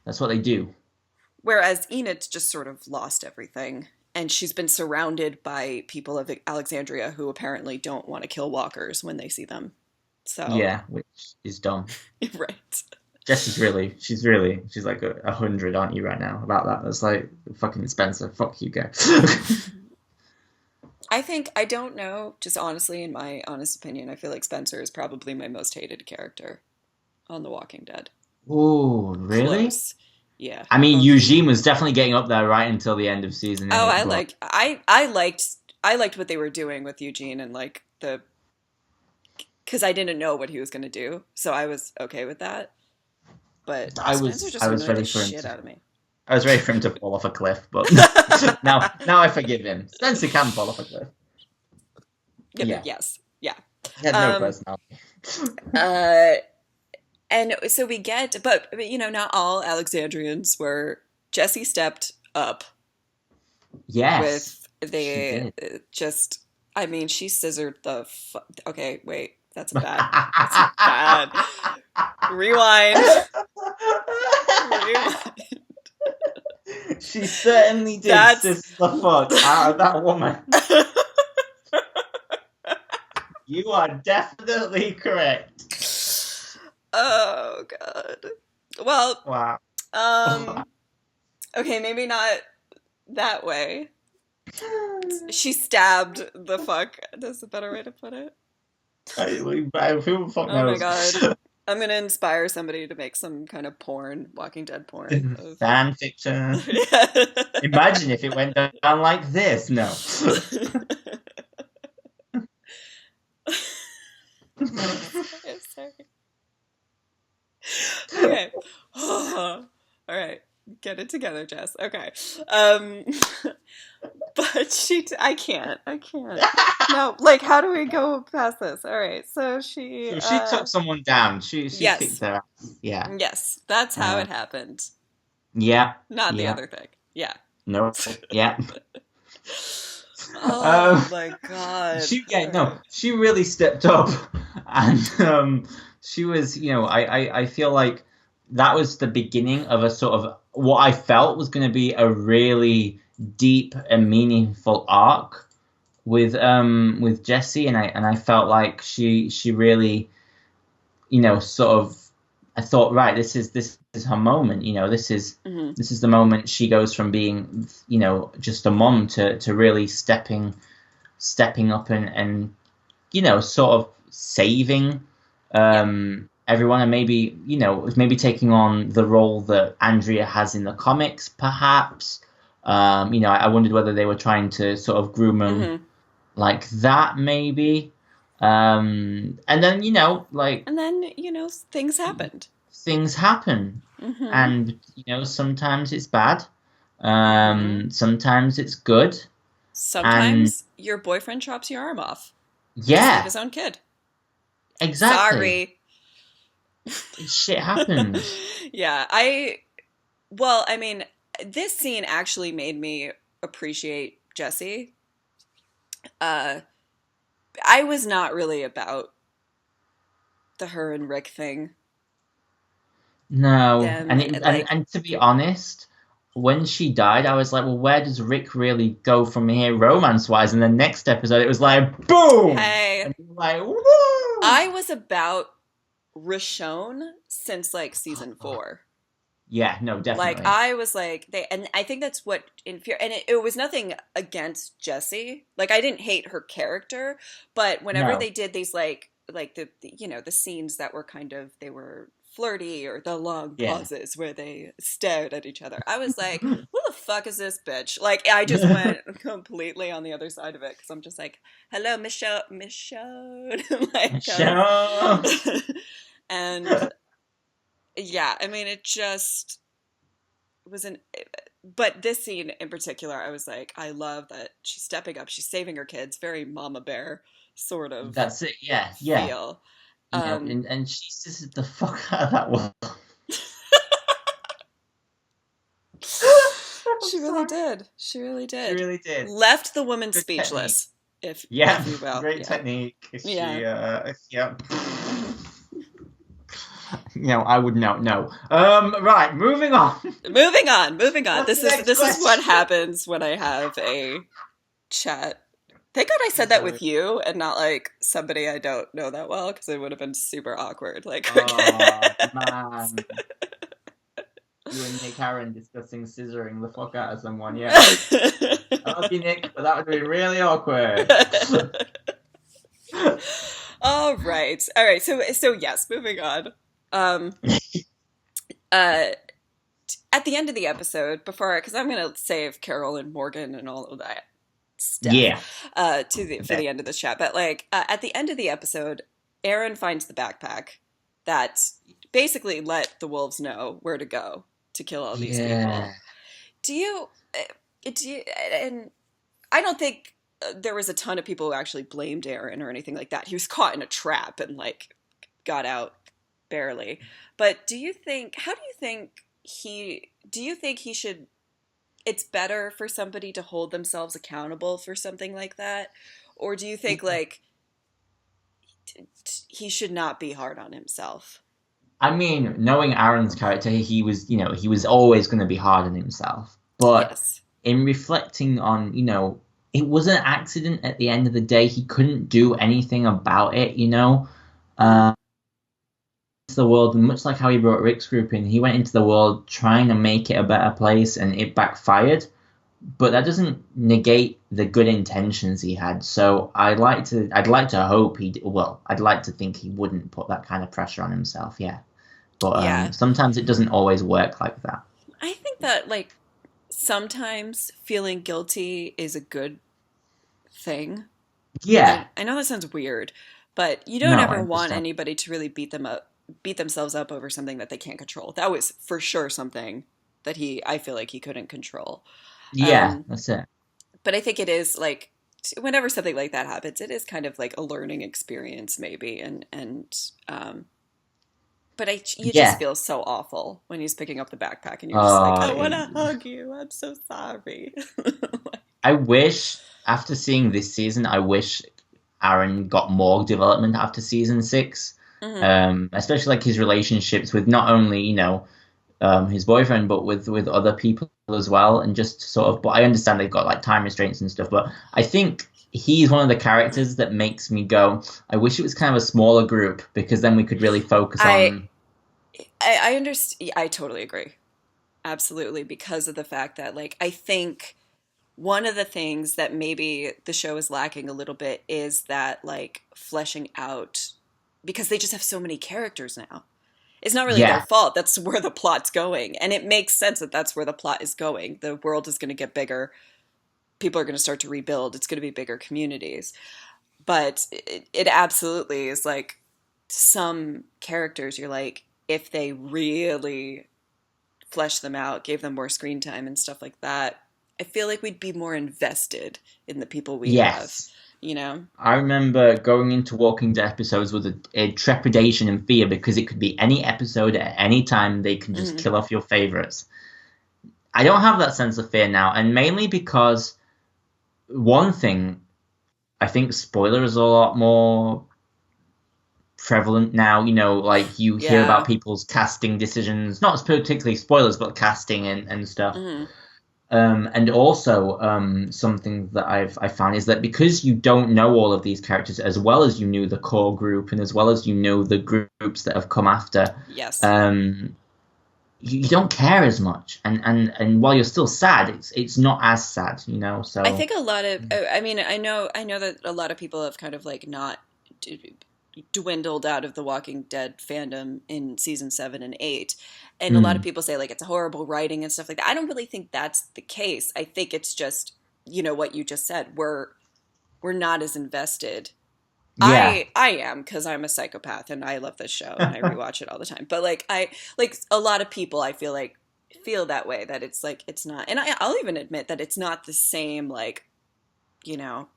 That's what they do. whereas Enid's just sort of lost everything. And she's been surrounded by people of Alexandria who apparently don't want to kill walkers when they see them. So Yeah, which is dumb. right. Jess is she's like 100, aren't you, right now, about that? That's like fucking Spencer. Fuck you, guys. I don't know, just honestly, in my honest opinion, I feel like Spencer is probably my most hated character on The Walking Dead. Oh, really? Close. Yeah. I mean, Eugene was definitely getting up there right until the end of season 8. Oh, but- I liked what they were doing with Eugene, and like because I didn't know what he was going to do, so I was okay with that. But Spencer just annoyed ready the for him shit to- out of me. I was ready for him to fall off a cliff, but now I forgive him. Spencer can fall off a cliff. Yeah. Yes. Yeah. He had no personality. And so we get, but not all Alexandrians were. Jesse stepped up Yes. with she just. I mean, she scissored the. Okay, wait, that's bad. Rewind. She certainly did That's- sis the fuck out of that woman. You are definitely correct. Oh God. Well, Wow. okay, maybe not that way. She stabbed the fuck. That's a better way to put it. Who the fuck Oh my knows? God. I'm gonna inspire somebody to make some kind of porn, Walking Dead porn. Fan fiction. Imagine if it went down like this. No. I'm sorry. Okay. All right. Get it together, Jess. Okay. But I can't. No, like, how do we go past this? All right. So So she took someone down. She kicked yes. their ass. Yeah. Yes. That's how Uh, it happened. yeah. Not the Yeah. other thing. Yeah. No. Yeah. Oh my God. Yeah, All no, right. she really stepped up, and she was, I feel like that was the beginning of a sort of what I felt was going to be a really deep and meaningful arc with Jessie, and I felt like she really, sort of, I thought, right, this is her moment, Mhm. this is the moment she goes from being, just a mom to really stepping up and sort of saving Yep. everyone, and maybe taking on the role that Andrea has in the comics, perhaps. I wondered whether they were trying to sort of groom him Mhm. like that, maybe. And then, like, And then, things happened. things happen, Mhm. and sometimes it's bad, Mhm. sometimes it's good, and Sometimes your boyfriend chops your arm off to save yeah, his own kid. exactly. Sorry. Shit happens. Yeah, I mean, this scene actually made me appreciate Jesse. Uh, I was not really about the her and Rick thing. No, Them, and like, and to be honest, when she died, I was like, well, where does Rick really go from here, romance-wise? And the next episode, it was like, boom, hey, and you're like, woo! I was about Rashone since like season 4. Yeah, no, Like definitely. I was like and I think that's what and it was nothing against Jessie. Like I didn't hate her character, but whenever No, they did these like the scenes that were kind of they were flirty or the long yeah. pauses where they stared at each other, I was like, who the fuck is this bitch? Like I just went completely on the other side of it because I'm just like, hello, Michonne, like Sure. and yeah, I mean it just was an but this scene in particular I was like I love that she's stepping up, she's saving her kids, very mama bear sort of That's it. Yeah, yeah. feel. um And she says the fuck out of that one. I'm she really sorry. did, she really She did, really did. left the woman Good technique. speechless, Yeah, if you will. great Yeah, technique. yeah. Yeah. Hmm. I would not know. Right, moving on. Moving on. What's the next This is what question? happens when I have a chat. Thank God I said that Sorry. with you and not like somebody I don't know that well because it would have been super awkward. Like, Oh man, you and Nick Aaron discussing scissoring the fuck out of someone. Yeah, I love you, Nick, but that would be really awkward. All right. So yes, moving on. Um, uh, at the end of the episode, before because I'm gonna save Carol and Morgan and all of that stuff Yeah. for the end of this chat. But like at the end of the episode, Aaron finds the backpack that basically let the wolves know where to go to kill all these people. Yeah. Do you? Do you? And I don't think there was a ton of people who actually blamed Aaron or anything like that. He was caught in a trap and like got out barely. But do you think? How do you think he? Do you think he should? It's better for somebody to hold themselves accountable for something like that, or do you think like he should not be hard on himself? I mean, knowing Aaron's character, he was always going to be hard on himself. But Yes. in reflecting on, it was an accident at the end of the day. He couldn't do anything about it, Mm-hmm. Into the world, and much like how he brought Rick's group in, he went into the world trying to make it a better place, and it backfired. But that doesn't negate the good intentions he had. So I'd like to hope I'd like to think he wouldn't put that kind of pressure on himself. Yeah. But Yeah, sometimes it doesn't always work like that. I think that like sometimes feeling guilty is a good thing. Yeah, I know that sounds weird, But you No, don't I ever want understand. anybody to really beat themselves up over something that they can't control. That was for sure something that I feel like he couldn't control. Yeah, Um, that's it. but I think it is like whenever something like that happens, it is kind of like a learning experience, maybe. But you just Yeah. feel so awful when he's picking up the backpack, and you're just like, Uh, I want to hug you. I'm so sorry. I wish after seeing this season, I wish Aaron got more development after season 6. Hmm. Especially like his relationships with not only, his boyfriend, but with other people as well, and just sort of. But I understand they've got like time restraints and stuff. But I think he's one of the characters that makes me go, I wish it was kind of a smaller group because then we could really focus I on. I understand. I totally agree. Absolutely, because of the fact that like I think one of the things that maybe the show is lacking a little bit is that like fleshing out because they just have so many characters now. It's not really their Yeah, fault. That's where the plot's going. And it makes sense that that's where the plot is going. The world is going to get bigger. People are going to start to rebuild. It's going to be bigger communities. But it absolutely is like some characters, you're like, if they really flesh them out, gave them more screen time and stuff like that, I feel like we'd be more invested in the people we have, yes. you know? I remember going into Walking Dead episodes with a trepidation and fear because it could be any episode at any time. They can just Hmm. kill off your favorites. I don't have that sense of fear now, and mainly because one thing, I think spoilers are a lot more prevalent now. Like you hear about Yeah. people's casting decisions, not particularly spoilers, but casting and stuff. Hmm. And also, something that I found is that because you don't know all of these characters as well as you knew the core group and as well as you know the groups that have come after, Yes. um, you don't care as much. And while you're still sad, it's not as sad. I So think a lot of, I mean, I know that a lot of people have kind of like not d- dwindled out of the Walking Dead fandom in season 7 and 8. And a lot of mm, people say like it's horrible writing and stuff like that. I don't really think that's the case. I think it's just, what you just said. We're not as invested. yeah, I am because I'm a psychopath and I love this show and I rewatch it all the time. But like I like a lot of people I feel like feel that way that it's like it's not and I'll even admit that it's not the same like you know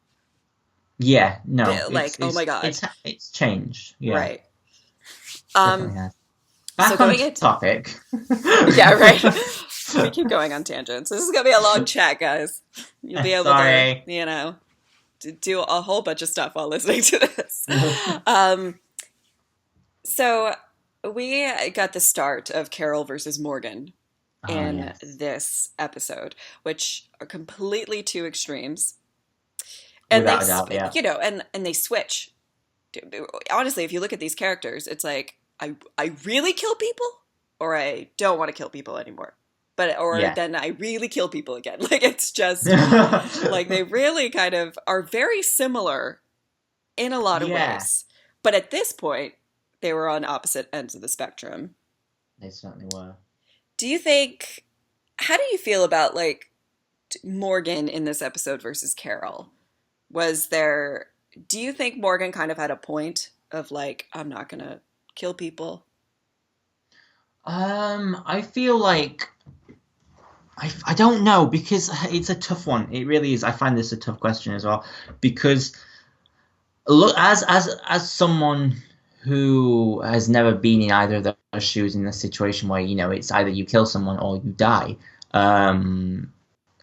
yeah, no, like oh my god, it's changed. Yeah, right. definitely Um has. so Back on going into topic. yeah, right. We keep going on tangents. This is gonna be a long chat, guys. You'll be able to, Sorry. to do a whole bunch of stuff while listening to this. Um so we got the start of Carol versus Morgan Oh in yes, this episode, which are completely two extremes. And without a doubt. Yeah. and they switch. Honestly, if you look at these characters, it's like I really kill people or I don't want to kill people anymore. But or Yeah. then I really kill people again. Like it's just like they really kind of are very similar in a lot of Yeah, ways. But at this point, they were on opposite ends of the spectrum. they certainly were. Do you think how do you feel about like Morgan in this episode versus Carol? Was there do you think Morgan kind of had a point of like I'm not going to kill people? I feel like I don't know because it's a tough one. It really is. I find this a tough question as well because look, as someone who has never been in either of those shoes in a situation where it's either you kill someone or you die. Um,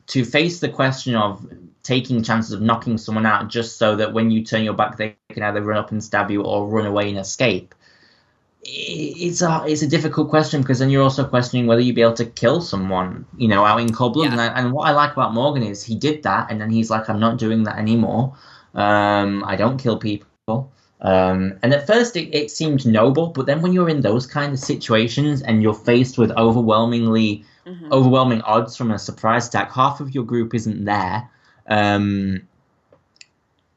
to face the question of taking chances of knocking someone out just so that when you turn your back they can either run up and stab you or run away and escape. It's a difficult question because then you're also questioning whether you'd be able to kill someone, out in cold blood. Yeah. And what I like about Morgan is he did that, and then he's like, I'm not doing that anymore. I don't kill people. And at first it seemed noble, but then when you're in those kind of situations and you're faced with Mhm. overwhelming odds from a surprise attack, half of your group isn't there.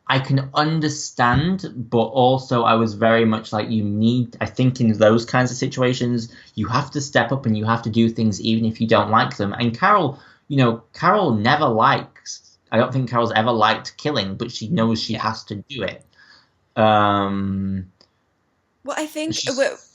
I can understand, but also I was very much like I think in those kinds of situations, you have to step up and you have to do things even if you don't like them. And Carol never likes, I don't think Carol's ever liked killing, but she knows she Yeah. has to do it. Um, Well, I think she's-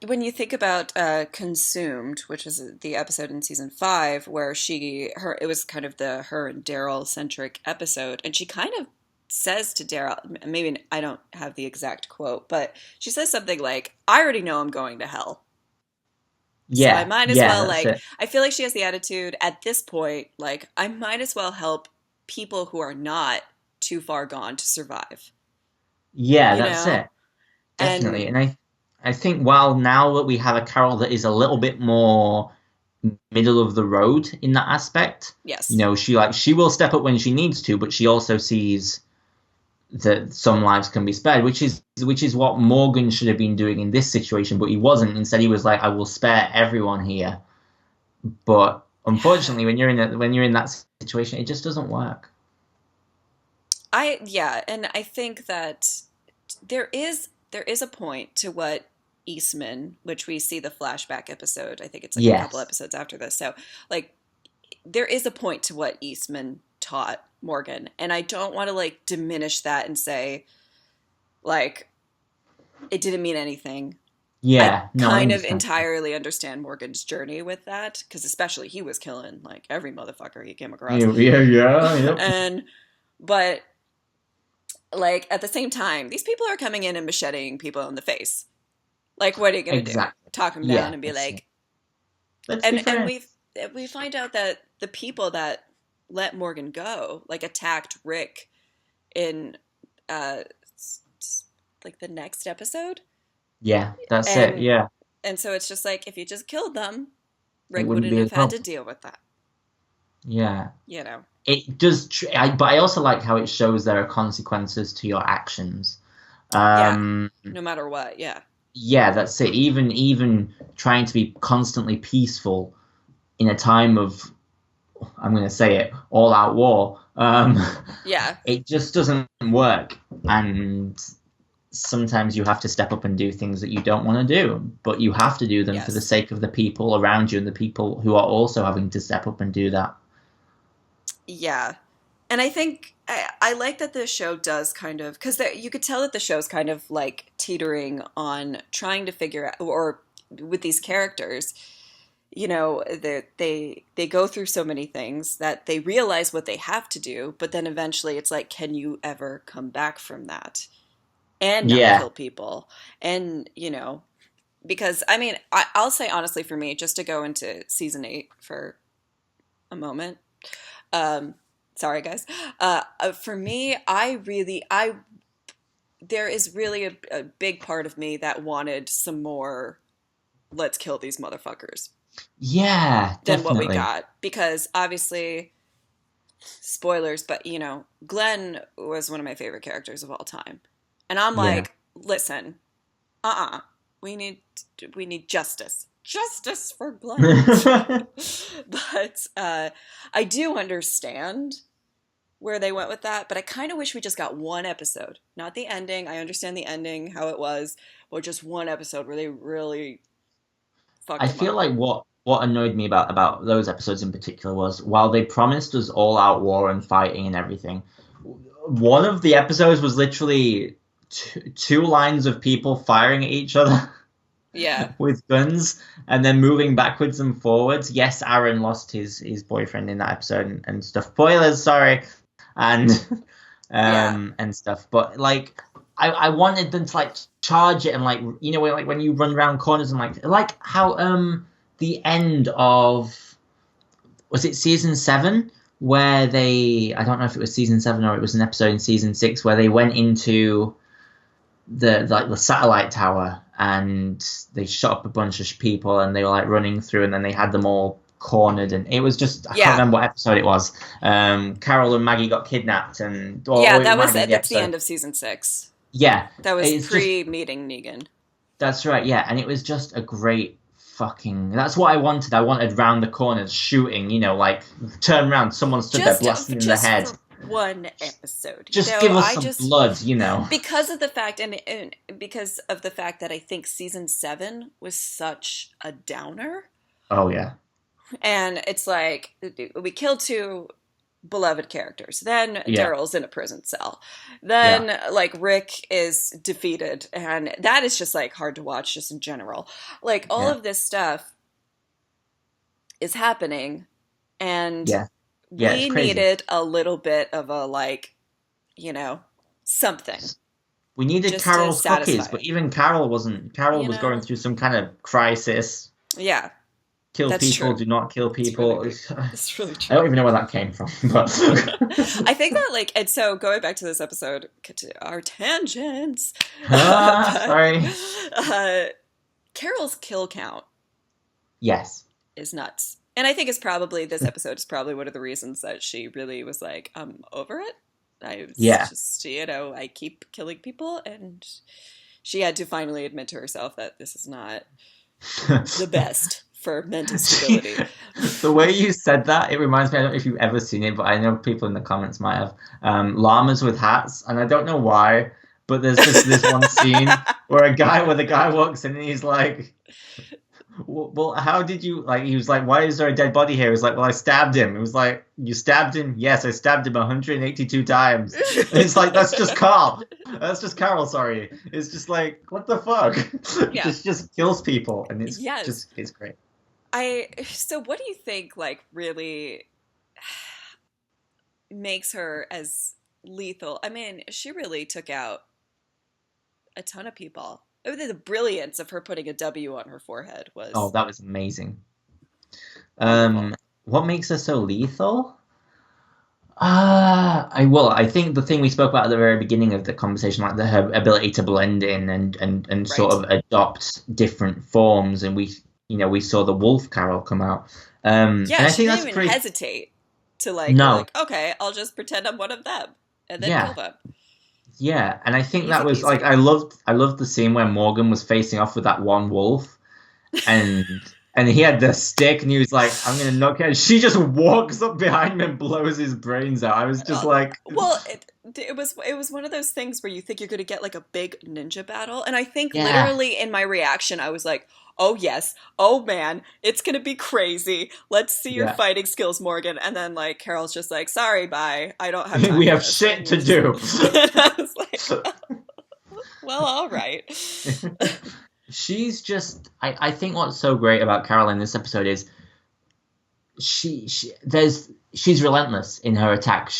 when you think about Consumed, which is the episode in season 5 where it was kind of the her and Daryl centric episode, and she kind of says to Daryl, maybe I don't have the exact quote, but she says something like, "I already know I'm going to hell." So I yeah, might as yeah, well, that's like, it. I feel like she has the attitude at this point, like, I might as well help people who are not too far gone to survive, Yeah, you that's know? it. And Definitely. And I think while now that we have a Carol that is a little bit more middle of the road in that aspect, yes, she will step up when she needs to, but she also sees that some lives can be spared, which is what Morgan should have been doing in this situation, but he wasn't. Instead, he was like, "I will spare everyone here." But yeah. unfortunately, when you're in that situation, it just doesn't work. Yeah, and I think that there is a point to what Eastman, which we see the flashback episode. I think it's like a couple Yes. episodes after this. So, like, there is a point to what Eastman taught Morgan, and I don't want to like diminish that and say like it didn't mean anything. I Yeah. No, I kind of understand. entirely understand Morgan's journey with that because especially he was killing like every motherfucker he came across, Yeah. Yeah. Yeah. Yep. and but like at the same time, these people are coming in and macheting people in the face. Like, what are you gonna do? Exactly. Talk them down Yeah. and be That's it. like, Let's be and friends. we find out that the people that let Morgan go like attacked Rick in uh like the next episode, Yeah, that's it. and Yeah, so it's just like if you just killed them, it Rick wouldn't wouldn't be a have had to problem. deal with that. Yeah, You know? it does. But I also like how it shows there are consequences to your actions. Yeah. Um, No matter what. Yeah. yeah, that's it. Even trying to be constantly peaceful in a time of, I'm going to say it, all out war. Yeah. It just doesn't work, and sometimes you have to step up and do things that you don't want to do, but you have to do them for the Yes. sake of the people around you and the people who are also having to step up and do that. Yeah. And I think I like that the show does kind of because you could tell that the show's kind of like teetering on trying to figure out or with these characters, they go through so many things that they realize what they have to do, but then eventually it's like, can you ever come back from that and not Yeah, kill people? And because I mean, I'll say honestly, for me, just to go into season 8 for a moment. Um, Sorry, guys. For me, I there is really a big part of me that wanted some more. Let's kill these motherfuckers yeah, than what we definitely. got because obviously spoilers, but Glenn was one of my favorite characters of all time, and I'm Yeah. like, listen, we need justice for Glenn. But I do understand where they went with that, but I kind of wish we just got one episode, not the ending. I understand the ending, how it was, but just one episode where they really I fucked him feel up. like what annoyed me about those episodes in particular was while they promised us all out war and fighting and everything, one of the episodes was literally two lines of people firing at each other Yeah, with guns and then moving backwards and forwards. Yes, Aaron lost his boyfriend in that episode and stuff. Spoilers, sorry, and yeah, and stuff. But like, I wanted them to like charge it and like like when you run around corners and like how the end of, was it season 7 where they, I don't know if it was season 7 or it was an episode in season 6 where they went into the satellite tower and they shot up a bunch of people and they were like running through and then they had them all cornered and it was just, I can't yeah, remember what episode it was. Carol and Maggie got kidnapped and yeah. or it might have been the That's the episode. end of season 6. Yeah, That was it's just, pre-meeting Negan. that's right, yeah, and it was just a great fucking, that's what I wanted. I wanted round the corners shooting, like turn around, someone stood there Just blasting in the just head. for one episode. Just give us some blood. Because of the fact and because of the fact that I think season 7 was such a downer. Oh yeah. And it's like we killed 2 beloved characters. Then Yeah. Daryl's in a prison cell. Then like Rick is defeated, and that is just like hard to watch just in general. Like all Yeah. of this stuff is happening, and Yeah. Yeah, it's we crazy. needed a little bit of a like, something. We needed Just to Carol's cookies, satisfy but it. even Carol wasn't. Carol You was going know? through some kind of crisis. Yeah, Kill that's people, true. do not kill people. It's really I true. don't even know where that came from, but I think that like, and so going back to this episode, our tangents. sorry. Carol's kill count Yes. is nuts. And I think this episode is probably one of the reasons that she really was like, I'm over it. I was just, I keep killing people. And she had to finally admit to herself that this is not the best for mental stability. The way you said that, it reminds me, I don't know if you've ever seen it, but I know people in the comments might have, llamas with hats, and I don't know why, but there's just this one scene where the guy walks in and he's like, well, how did you, like, he was like, why is there a dead body here? He was like, well, I stabbed him. It was like, you stabbed him? Yes, I stabbed him 182 times. And it's like, that's just Carl. That's just Carol, sorry. It's just like, what the fuck? Yeah. It just kills people, and it's Yes. it's great. So what do you think, like, really makes her as lethal? I mean, she really took out a ton of people. I mean, the brilliance of her putting a W on her forehead was... Oh, that was amazing. What makes her so lethal? I think the thing we spoke about at the very beginning of the conversation, like her ability to blend in and sort of adopt different forms, and we saw the wolf Carol come out. And I she think didn't even hesitate to like, No. be like, okay, I'll just pretend I'm one of them and then kill them. Yeah, and I think Easy that was peasy. like I loved the scene where Morgan was facing off with that one wolf, and he had the stick, and he was like, "I'm gonna knock it." She just walks up behind him and blows his brains out. I was just like, Well, it was one of those things where you think you're going to get like a big ninja battle, and I think Yeah. literally in my reaction I was like, oh yes, oh man, it's going to be crazy. Let's see your Yeah. fighting skills, Morgan. And then like Carol's just like, sorry, bye, I don't have time. we for have this." shit And to he's do. and I was like, well, all right. She's just I think what's so great about Carol in this episode is she's relentless in her attack.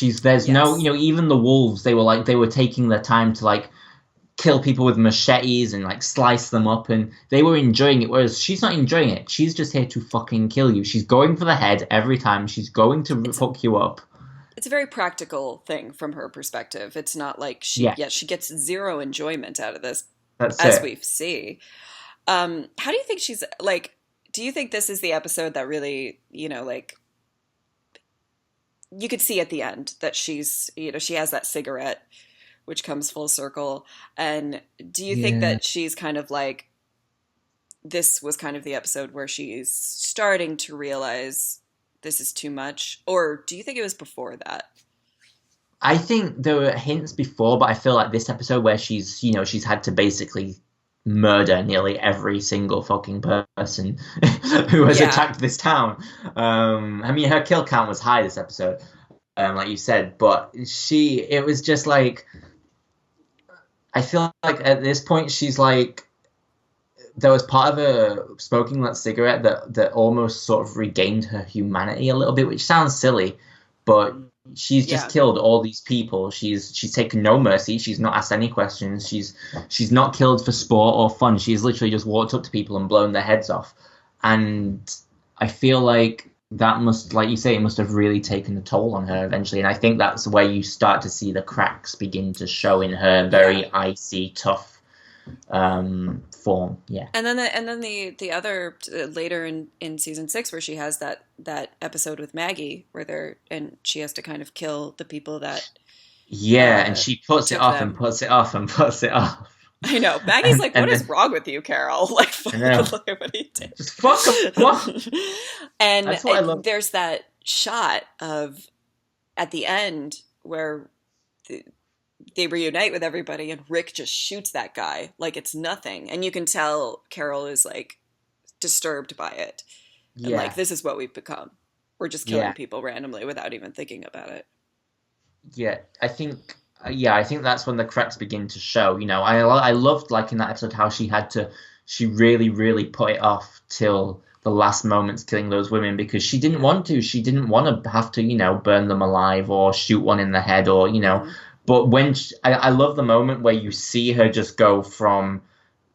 No, even the wolves, they were taking their time to like kill people with machetes and like slice them up, and they were enjoying it, whereas she's not enjoying it. She's just here to fucking kill you. She's going for the head every time. She's going to fuck you up. It's a very practical thing from her perspective. It's not like she gets zero enjoyment out of this. As we see. How do you think she's like, do you think this is the episode that really, like you could see at the end that she's, she has that cigarette, which comes full circle. And do you think that she's kind of like, this was kind of the episode where she's starting to realize this is too much? Or do you think it was before that? I think there were hints before, but I feel like this episode where she's had to basically murder nearly every single fucking person who has attacked this town. I mean, her kill count was high this episode, like you said, but it was just like, I feel like at this point she's like, there was part of her smoking that cigarette that almost sort of regained her humanity a little bit, which sounds silly, but she's just killed all these people. She's taken no mercy. She's not asked any questions. She's not killed for sport or fun. She's literally just walked up to people and blown their heads off. And I feel like that must, like you say, it must have really taken a toll on her eventually. And I think that's where you start to see the cracks begin to show in her very icy, tough form. Yeah. And then the other later in season 6 where she has that episode with Maggie where she has to kind of kill the people that and she puts it off them. and puts it off and puts it off. I know. Maggie's like, what is wrong with you, Carol? Like, I know. what are you doing? Just fuck them. And That's what I love. There's that shot of at the end where they reunite with everybody and Rick just shoots that guy like it's nothing. And you can tell Carol is like disturbed by it. And like, this is what we've become. We're just killing Yeah. people randomly without even thinking about it. Yeah, I think that's when the cracks begin to show. I loved like in that episode how she really really put it off till the last moments killing those women because she didn't want to. She didn't want to have to burn them alive or shoot one in the head or. But I love the moment where you see her just go from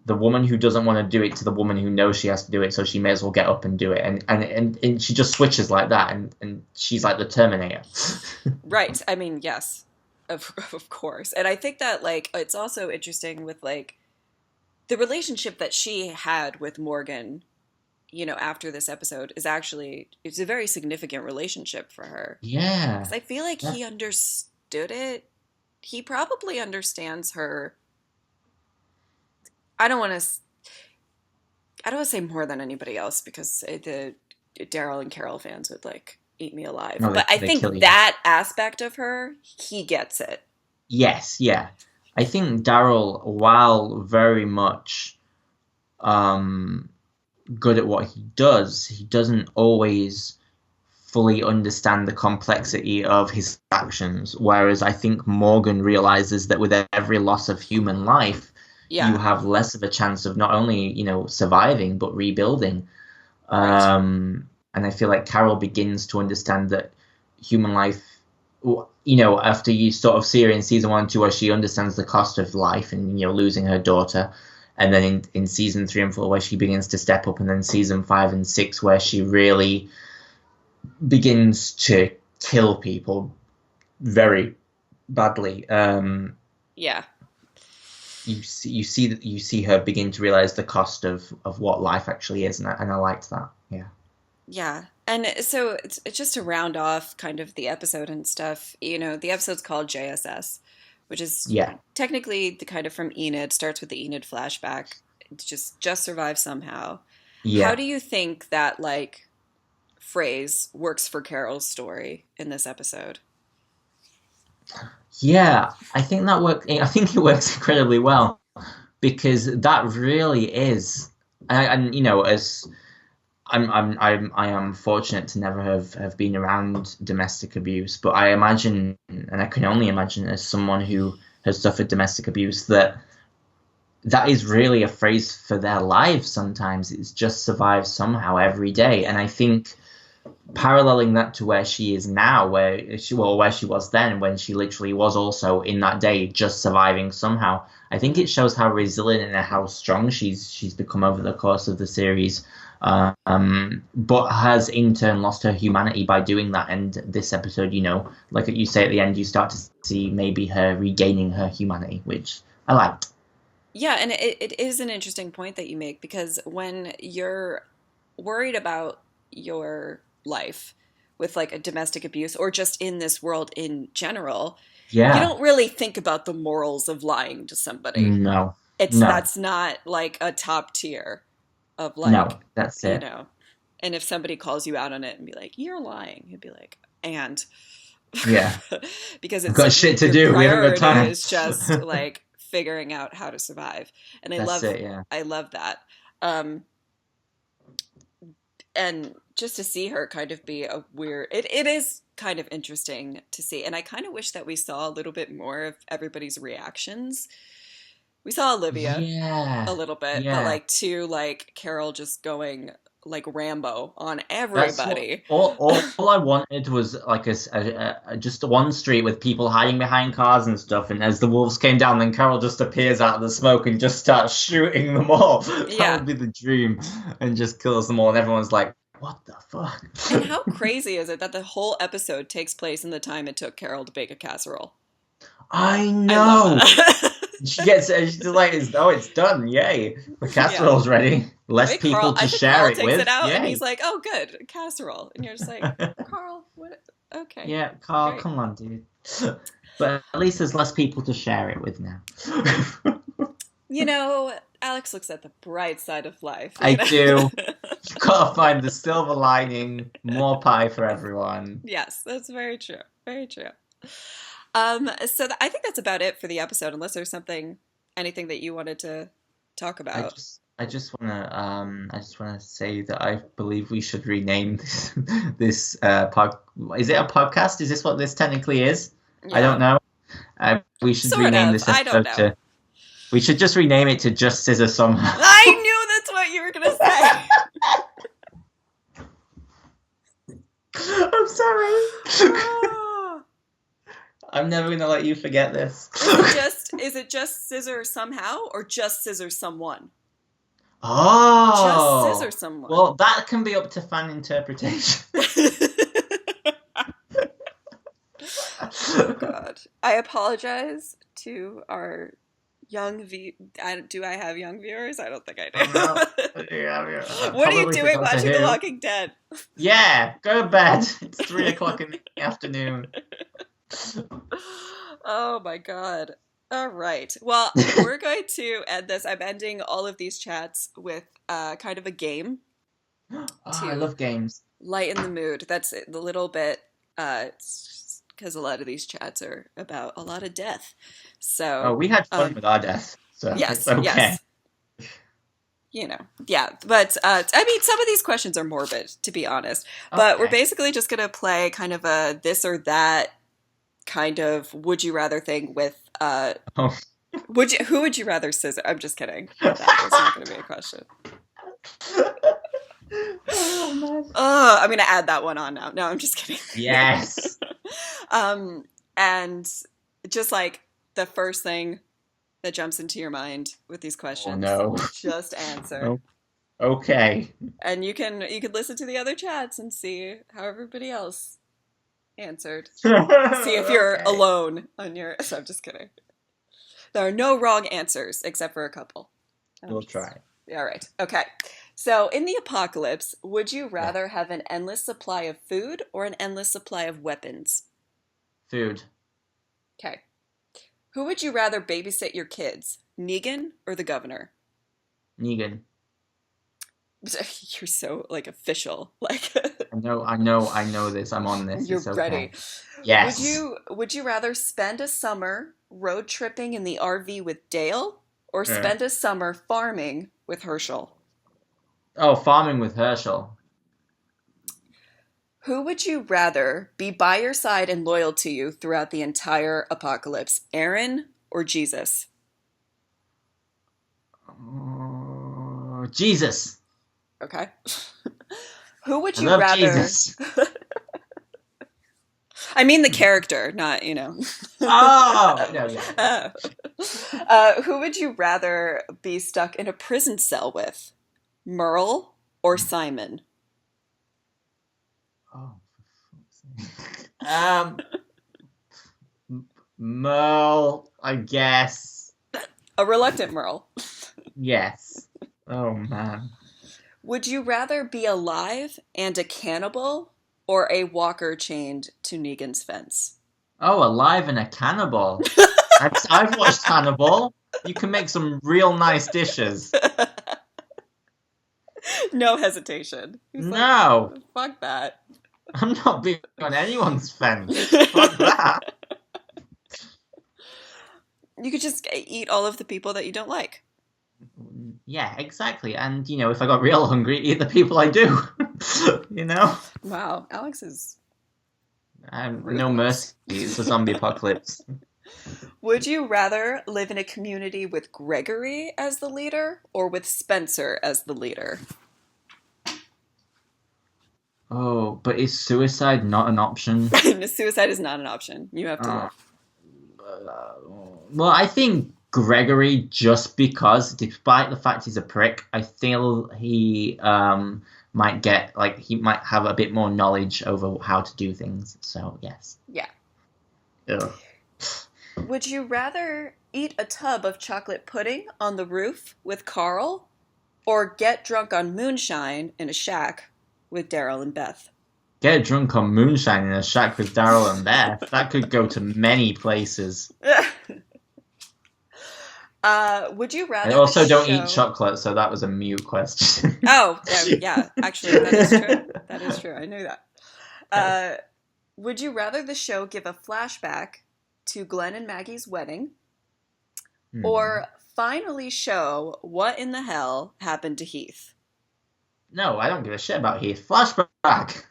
the woman who doesn't want to do it to the woman who knows she has to do it, so she may as well get up and do it. And she just switches like that, and she's like the Terminator. Right. I mean, yes, of course. And I think that, like, it's also interesting with, like, the relationship that she had with Morgan, after this episode it's a very significant relationship for her. Yeah. Because I feel like he understood it. He probably understands her. I don't want to say more than anybody else because the Daryl and Carol fans would like eat me alive. No, but I they think kill you. that aspect of her, he gets it. Yes, yeah. I think Daryl, while very much good at what he doesn't always fully understand the complexity of his actions. Whereas I think Morgan realizes that with every loss of human life, Yeah. you have less of a chance of not only, surviving, but rebuilding. Right. And I feel like Carol begins to understand that human life, after you sort of see her in season 1 and 2, where she understands the cost of life and, losing her daughter. And then in season 3 and 4, where she begins to step up. And then season 5 and 6, where she really begins to kill people very badly. Yeah. You see her begin to realize the cost of what life actually is, and I liked that. Yeah. Yeah. And so it's just to round off kind of the episode and stuff, the episode's called JSS, which is technically the kind of from Enid, starts with the Enid flashback. It's just survive somehow. Yeah. How do you think that like phrase works for Carol's story in this episode? Yeah, I think it works incredibly well because that really is, as I am fortunate to never have been around domestic abuse, but I imagine, and I can only imagine as someone who has suffered domestic abuse, that is really a phrase for their lives sometimes. It's just survive somehow every day. And I think paralleling that to where she is now, where she was then, when she literally was also in that day just surviving somehow, I think it shows how resilient and how strong she's become over the course of the series. But has in turn lost her humanity by doing that. And this episode, like you say at the end, you start to see maybe her regaining her humanity, which I liked. Yeah, and it is an interesting point that you make, because when you're worried about your life with like a domestic abuse or just in this world in general, you don't really think about the morals of lying to somebody. No. That's not like a top tier of like, no, that's it. And if somebody calls you out on it and be like, you're lying, you'd be like, and yeah, because it's got shit to do. We haven't got time. Is just like figuring out how to survive. And I love that. And just to see her kind of be a weird, it is kind of interesting to see. And I kind of wish that we saw a little bit more of everybody's reactions. We saw Olivia a little bit, but like like Carol just going like Rambo on everybody. All I wanted was like just one street with people hiding behind cars and stuff, and as the wolves came down, then Carol just appears out of the smoke and just starts shooting them all. That would be the dream, and just kills them all, and everyone's like, what the fuck? And how crazy is it that the whole episode takes place in the time it took Carol to bake a casserole? I know. She's like, it's done, yay. The casserole's ready. Less people to share it with. Carl takes it out and he's like, oh good, casserole. And you're just like, Carl, what? Okay. Yeah, Carl, great. Come on, dude. But at least there's less people to share it with now. Alex looks at the bright side of life. I do. You've got to find the silver lining, more pie for everyone. Yes, that's very true. Very true. So I think that's about it for the episode, unless there's anything that you wanted to talk about. I just wanna say that I believe we should rename this pod. Is it a podcast? Is this what this technically is? I Yeah, don't know. We should sort rename of. this I don't episode know. to. We should just rename it to Just Scissor somehow. I knew that's what you were gonna say. I'm sorry. Oh. I'm never gonna let you forget this. Is it just scissor somehow or just scissor someone? Oh. Just scissor someone. Well, that can be up to fan interpretation. Oh God. I apologize to our young do I have young viewers? I don't think I do. What are you Probably doing for Doctor watching The Who. Walking Dead? Yeah, go to bed. It's 3 o'clock in the afternoon. Oh my God. All right. Well, we're going to end this. I'm ending all of these chats with kind of a game Oh, I love games. lighten the mood. That's a little bit because a lot of these chats are about a lot of death. So Oh, we had fun with our death, so yes, it's okay. yes. You know, yeah. But I mean, some of these questions are morbid, to be honest. But we're Okay. basically just going to play kind of a this or that kind of would you rather thing with Oh. who would you rather scissor? I'm just kidding. That was not going to be a question. Oh, I'm going to add that one on now. No, I'm just kidding. Yes. And just like the first thing that jumps into your mind with these questions, no. just answer. Nope. Okay. And you can listen to the other chats and see how everybody else answered. See if you're Okay. alone on your. So I'm just kidding. There are no wrong answers except for a couple. We'll try. All right. Okay. So in the apocalypse, would you rather have an endless supply of food or an endless supply of weapons? Food. Okay. Who would you rather babysit your kids, Negan or the governor? Negan. You're so like official. Like I know this. I'm on this. you're It's okay. ready. Yes. Would you rather spend a summer road tripping in the RV with Dale or Yeah. spend a summer farming with Herschel? Oh, farming with Herschel. Who would you rather be by your side and loyal to you throughout the entire apocalypse, Aaron or Jesus? Oh, Jesus. Okay. Who would I you love rather? Jesus. I mean the character, not Oh, no, yeah. Who would you rather be stuck in a prison cell with, Merle or Simon? Oh, for fuck's sake. Merle, I guess. A reluctant Merle. Yes. Oh man. Would you rather be alive and a cannibal or a walker chained to Negan's fence? Oh, alive and a cannibal. I've watched Hannibal. You can make some real nice dishes. No hesitation. He's No, like, fuck that. I'm not being on anyone's fence. Fuck that. You could just eat all of the people that you don't like. Yeah, exactly. And if I got real hungry, eat the people I do. Wow, Alex is... No mercy. It's a zombie apocalypse. Would you rather live in a community with Gregory as the leader or with Spencer as the leader? Oh, but is suicide not an option? Suicide is not an option. You have to live. Well, I think Gregory, just because, despite the fact he's a prick, I feel he might have a bit more knowledge over how to do things. So, yes. Yeah. Ugh. Would you rather eat a tub of chocolate pudding on the roof with Carl or get drunk on moonshine in a shack with Daryl and Beth? Get drunk on moonshine in a shack with Daryl and Beth. That could go to many places. Would you rather? I also the don't show- eat chocolate, so that was a mute question. Oh, yeah. Actually, that is true. That is true. I knew that. Would you rather the show give a flashback to Glenn and Maggie's wedding or finally show what in the hell happened to Heath. No, I don't give a shit about Heath. Flashback.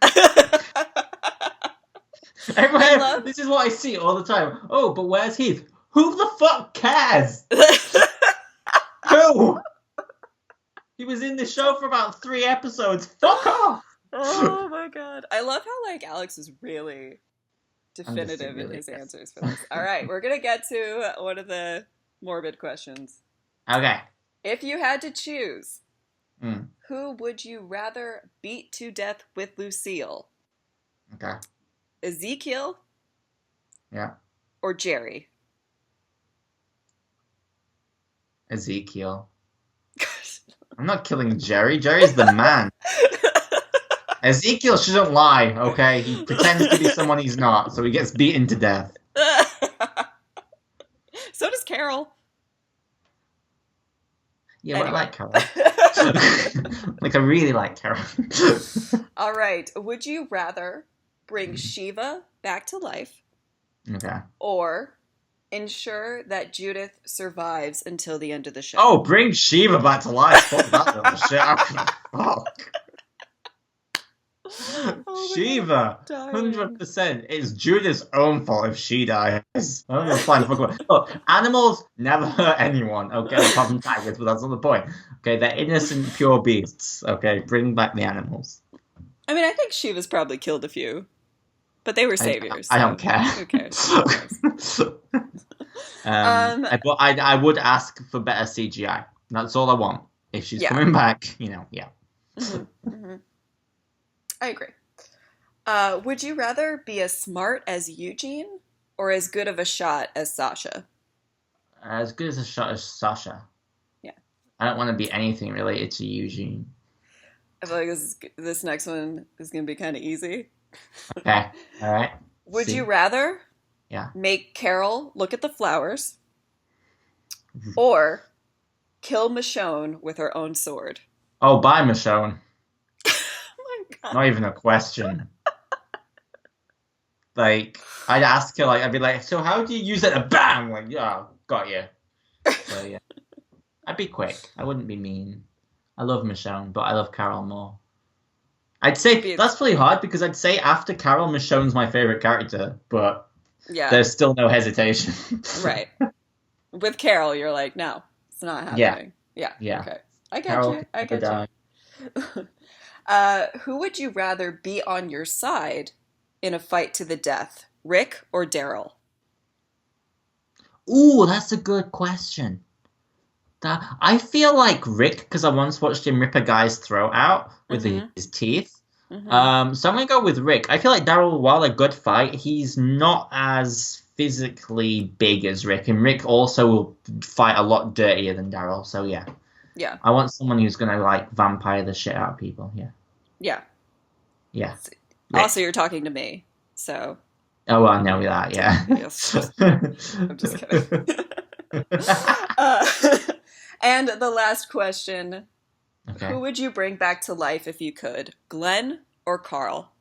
I love. This is what I see all the time. Oh, but where's Heath? Who the fuck cares? Who? He was in the show for about 3 episodes. Fuck off. Oh my god. I love how like Alex is really definitive in his answers for this. All right, we're going to get to one of the morbid questions. Okay. If you had to choose, who would you rather beat to death with Lucille? Okay. Ezekiel? Yeah. Or Jerry? Ezekiel. I'm not killing Jerry. Jerry's the man. Ezekiel shouldn't lie, okay? He pretends to be someone he's not, so he gets beaten to death. So does Carol. Yeah, but I like Carol. Like, I really like Carol. All right. Would you rather bring Shiva back to life? Okay. Or ensure that Judith survives until the end of the show? Oh, bring Shiva back to life. Fuck that little shit. Fuck. Oh Shiva, 100%. It's Judith's own fault if she dies. I don't know, fine. Look, animals never hurt anyone, okay? Apart from tigers, but that's not the point. Okay, they're innocent, pure beasts. Okay, bring back the animals. I mean, I think Shiva's probably killed a few, but they were saviors. I don't care. Who cares? I would ask for better CGI. That's all I want. If she's coming back, yeah. Mm-hmm, mm-hmm. I agree. Would you rather be as smart as Eugene or as good of a shot as Sasha? As good as a shot as Sasha. Yeah. I don't want to be anything related to Eugene. I feel like this next one is going to be kind of easy. Okay. All right. Would you rather Yeah. make Carol look at the flowers or kill Michonne with her own sword? Oh, bye, Michonne. God. Not even a question. Like, I'd ask her, I'd be like, so how do you use it? Bam! Like, yeah, got you. So, yeah. I'd be quick. I wouldn't be mean. I love Michonne, but I love Carol more. I'd say, that's really hard, because I'd say after Carol, Michonne's my favorite character, but there's still no hesitation. Right. With Carol, you're like, no, it's not happening. Yeah. Okay. I get you. Who would you rather be on your side in a fight to the death, Rick or Daryl? Ooh, that's a good question. I feel like Rick, because I once watched him rip a guy's throat out with his teeth. Mm-hmm. So I'm going to go with Rick. I feel like Daryl, while a good fight, he's not as physically big as Rick. And Rick also will fight a lot dirtier than Daryl, so yeah. Yeah. I want someone who's going to, vampire the shit out of people, yeah. Yeah. Yeah. Also, you're talking to me, so... Oh, I know that, yeah. Yes. I'm just kidding. And the last question. Okay. Who would you bring back to life if you could? Glenn or Carl?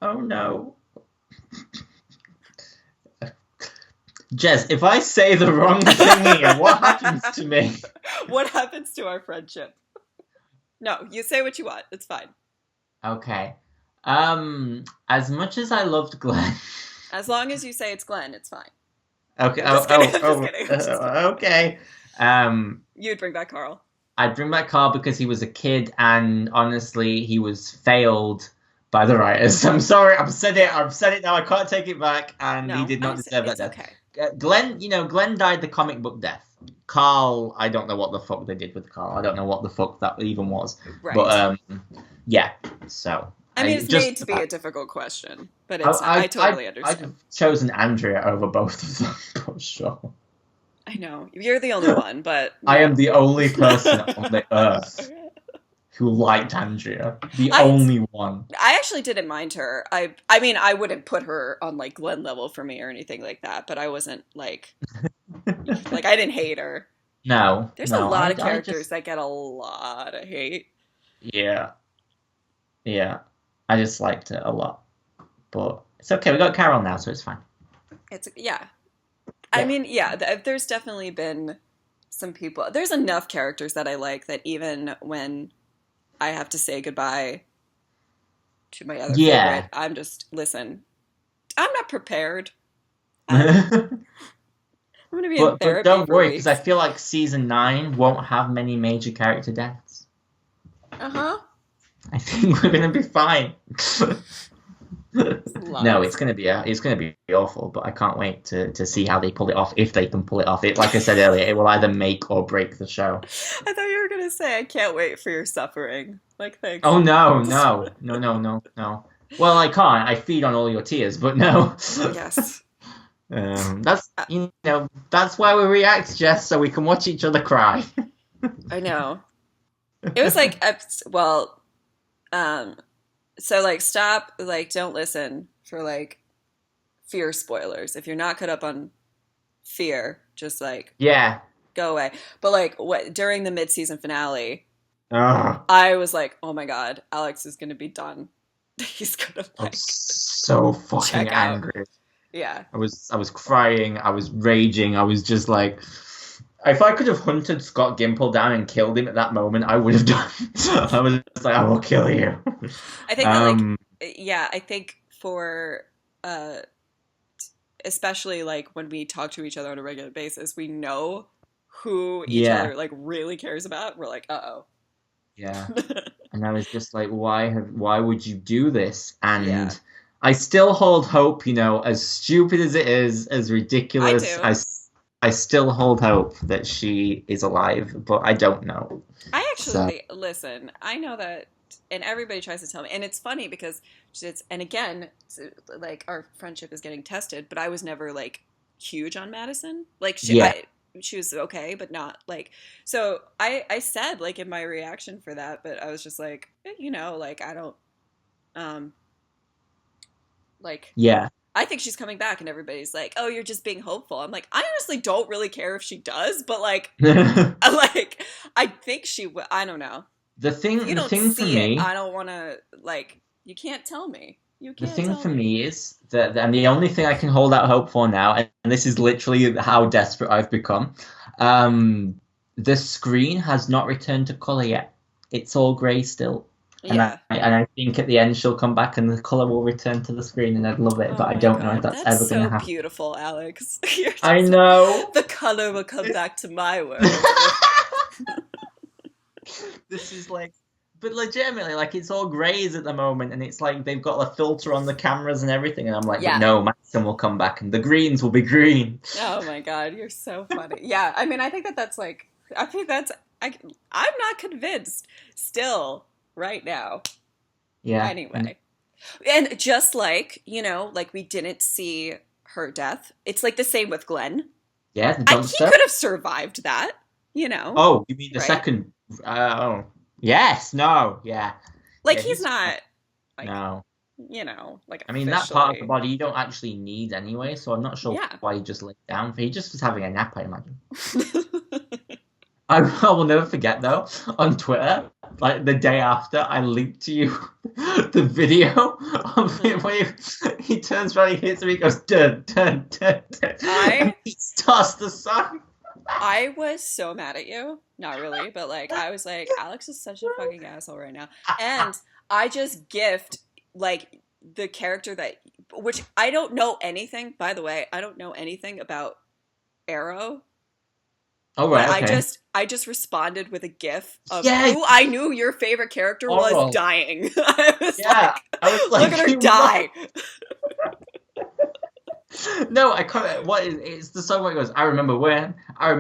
Oh, no. Jess, if I say the wrong thing here, what happens to me? What happens to our friendship? No, you say what you want. It's fine. Okay. As much as I loved Glenn. As long as you say it's Glenn, it's fine. Okay. I'm just kidding. Okay. You'd bring back Carl. I'd bring back Carl because he was a kid, and honestly, he was failed by the writers. I'm sorry. I've said it now. I can't take it back, and he did not deserve that death. Okay. Glenn, Glenn died the comic book death. Carl, I don't know what the fuck they did with Carl. I don't know what the fuck that even was. Right. But yeah. So. I mean, it's made to be a difficult question, but I totally understand. I've chosen Andrea over both of them, for sure. I know. You're the only one, but... I am the only person on the earth who liked Andrea. The only one. I actually didn't mind her. I mean, I wouldn't put her on, Glenn level for me or anything like that, but I wasn't, I didn't hate her. No. There's a lot of characters that get a lot of hate. Yeah. Yeah. I just liked it a lot. But it's okay. We got Carol now, so it's fine. Yeah. I mean, yeah, there's definitely been some people. There's enough characters that I like that even when I have to say goodbye to my other favorite, Yeah. I'm just, listen, I'm not prepared. I'm going to be in But therapy don't for worry, because I weeks. feel like season 9 won't have many major character deaths. Uh-huh. I think we're gonna be fine. No, Lies. it's gonna be awful, but I can't wait to see how they pull it off, if they can pull it off. It, like I said earlier, it will either make or break the show. I thought you were going to say, I can't wait for your suffering. Like, thanks. Oh no, no, no, no, no, no. Well, I can't. I feed on all your tears, but no. Yes. That's that's why we react, Jess, so we can watch each other cry. I know. It was like, well, so like stop, like don't listen for like fear spoilers. If you're not caught up on fear, just like Yeah. go away. But like what during the mid-season finale, Ugh. I was like, oh my god, Alex is gonna be done. He's gonna I'm like so fucking check out. angry. Yeah. I was crying. I was raging. I was just like, if I could have hunted Scott Gimple down and killed him at that moment, I would have done. I was just like, I will kill you. I think that like yeah, I think for especially like when we talk to each other on a regular basis, we know who each Yeah. other like really cares about. We're like, uh-oh. Yeah. And I was just like, why would you do this? And Yeah. I still hold hope, as stupid as it is, as ridiculous, I do. I still hold hope that she is alive, but I don't know. I actually So- listen, I know that, and everybody tries to tell me, and it's funny because and again, like our friendship is getting tested, but I was never like huge on Madison. Like she was okay, but not like, so I said like in my reaction for that, but I was just like, like I don't, like, Yeah. I think she's coming back, and everybody's like, "Oh, you're just being hopeful." I'm like, I honestly don't really care if she does, but like, I think she will. I don't know. The thing If you don't for see me, it, I don't want to like. You can't tell me. You the can't. thing tell for me. me is that, and the only thing I can hold out hope for now, and this is literally how desperate I've become, the screen has not returned to color yet. It's all grey still. Yeah. And I think at the end she'll come back and the color will return to the screen, and I'd love it, but I don't know if that's ever so going to happen. beautiful, Alex. You're just I know. the color will come back to my world. This is like, but legitimately, like, it's all greys at the moment, and it's like they've got a filter on the cameras and everything, and I'm like, Yeah. but no, Madison will come back, and the greens will be green. Oh my god, you're so funny. Yeah, I mean, I think that's like, I think that's, I'm not convinced still right now. Yeah. Anyway. And just like, like we didn't see her death. It's like the same with Glenn. Yeah, the He dumpster. could have survived that, Oh, you mean the Right. second? Oh, yes. No. Yeah. Like Yeah, he's not, like, No. like I mean, that part of the officially- body you don't actually need anyway, so I'm not sure Yeah. why he just laid down. He just was having a nap, I imagine. I will never forget, though, on Twitter, like the day after, I linked to you the video of him when he turns around, he hits him, he goes, dun, dun, dun, dun. I- He starts the song. I was so mad at you. Not really, but like I was like, Alex is such a fucking asshole right now. And I just gift like the character which I don't know anything, by the way, I don't know anything about Arrow. Oh, right, But okay. I just responded with a gif of Yeah. who I knew your favorite character Oral. was dying. I was Yeah, I was like, look at her you die. No, I can't. It's the song where it goes, I remember when I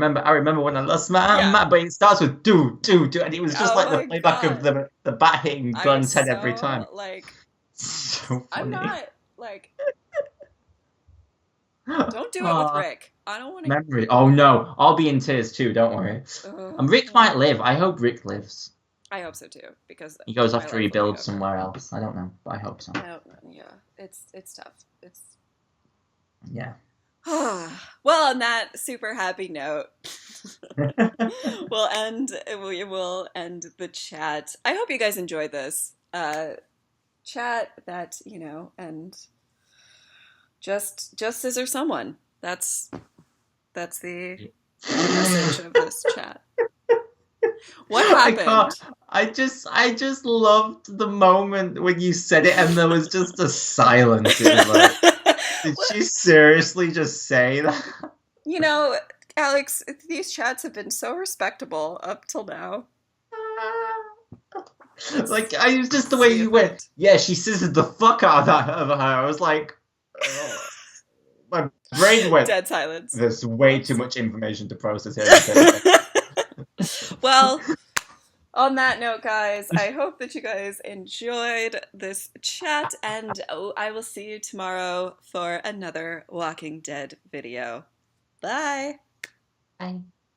lost my Yeah. mind, but it starts with do, and it was just Oh like my the playback God. of the bat hitting Glenn's head every so, time. Like, So funny. I'm not like, don't do it with Rick. I don't want to. Memory. Oh no, I'll be in tears too. Don't worry. And Rick might live. I hope Rick lives. I hope so too, because He goes my off to life will be rebuild over. somewhere else. I don't know, but I hope so. I don't know. Yeah, it's tough. It's Yeah. well, on that super happy note, we will end the chat. I hope you guys enjoyed this chat. That and just scissor someone. That's That's the message of this chat. What happened? I just loved the moment when you said it and there was just a silence. It was like, did she seriously just say that? You know, Alex, these chats have been so respectable up till now. Like, I was just the way you went, yeah, she scissored the fuck out of her. I was like, oh. My brain went, dead silence. There's way too much information to process here. Well, on that note, guys, I hope that you guys enjoyed this chat, and I will see you tomorrow for another Walking Dead video. Bye! Bye.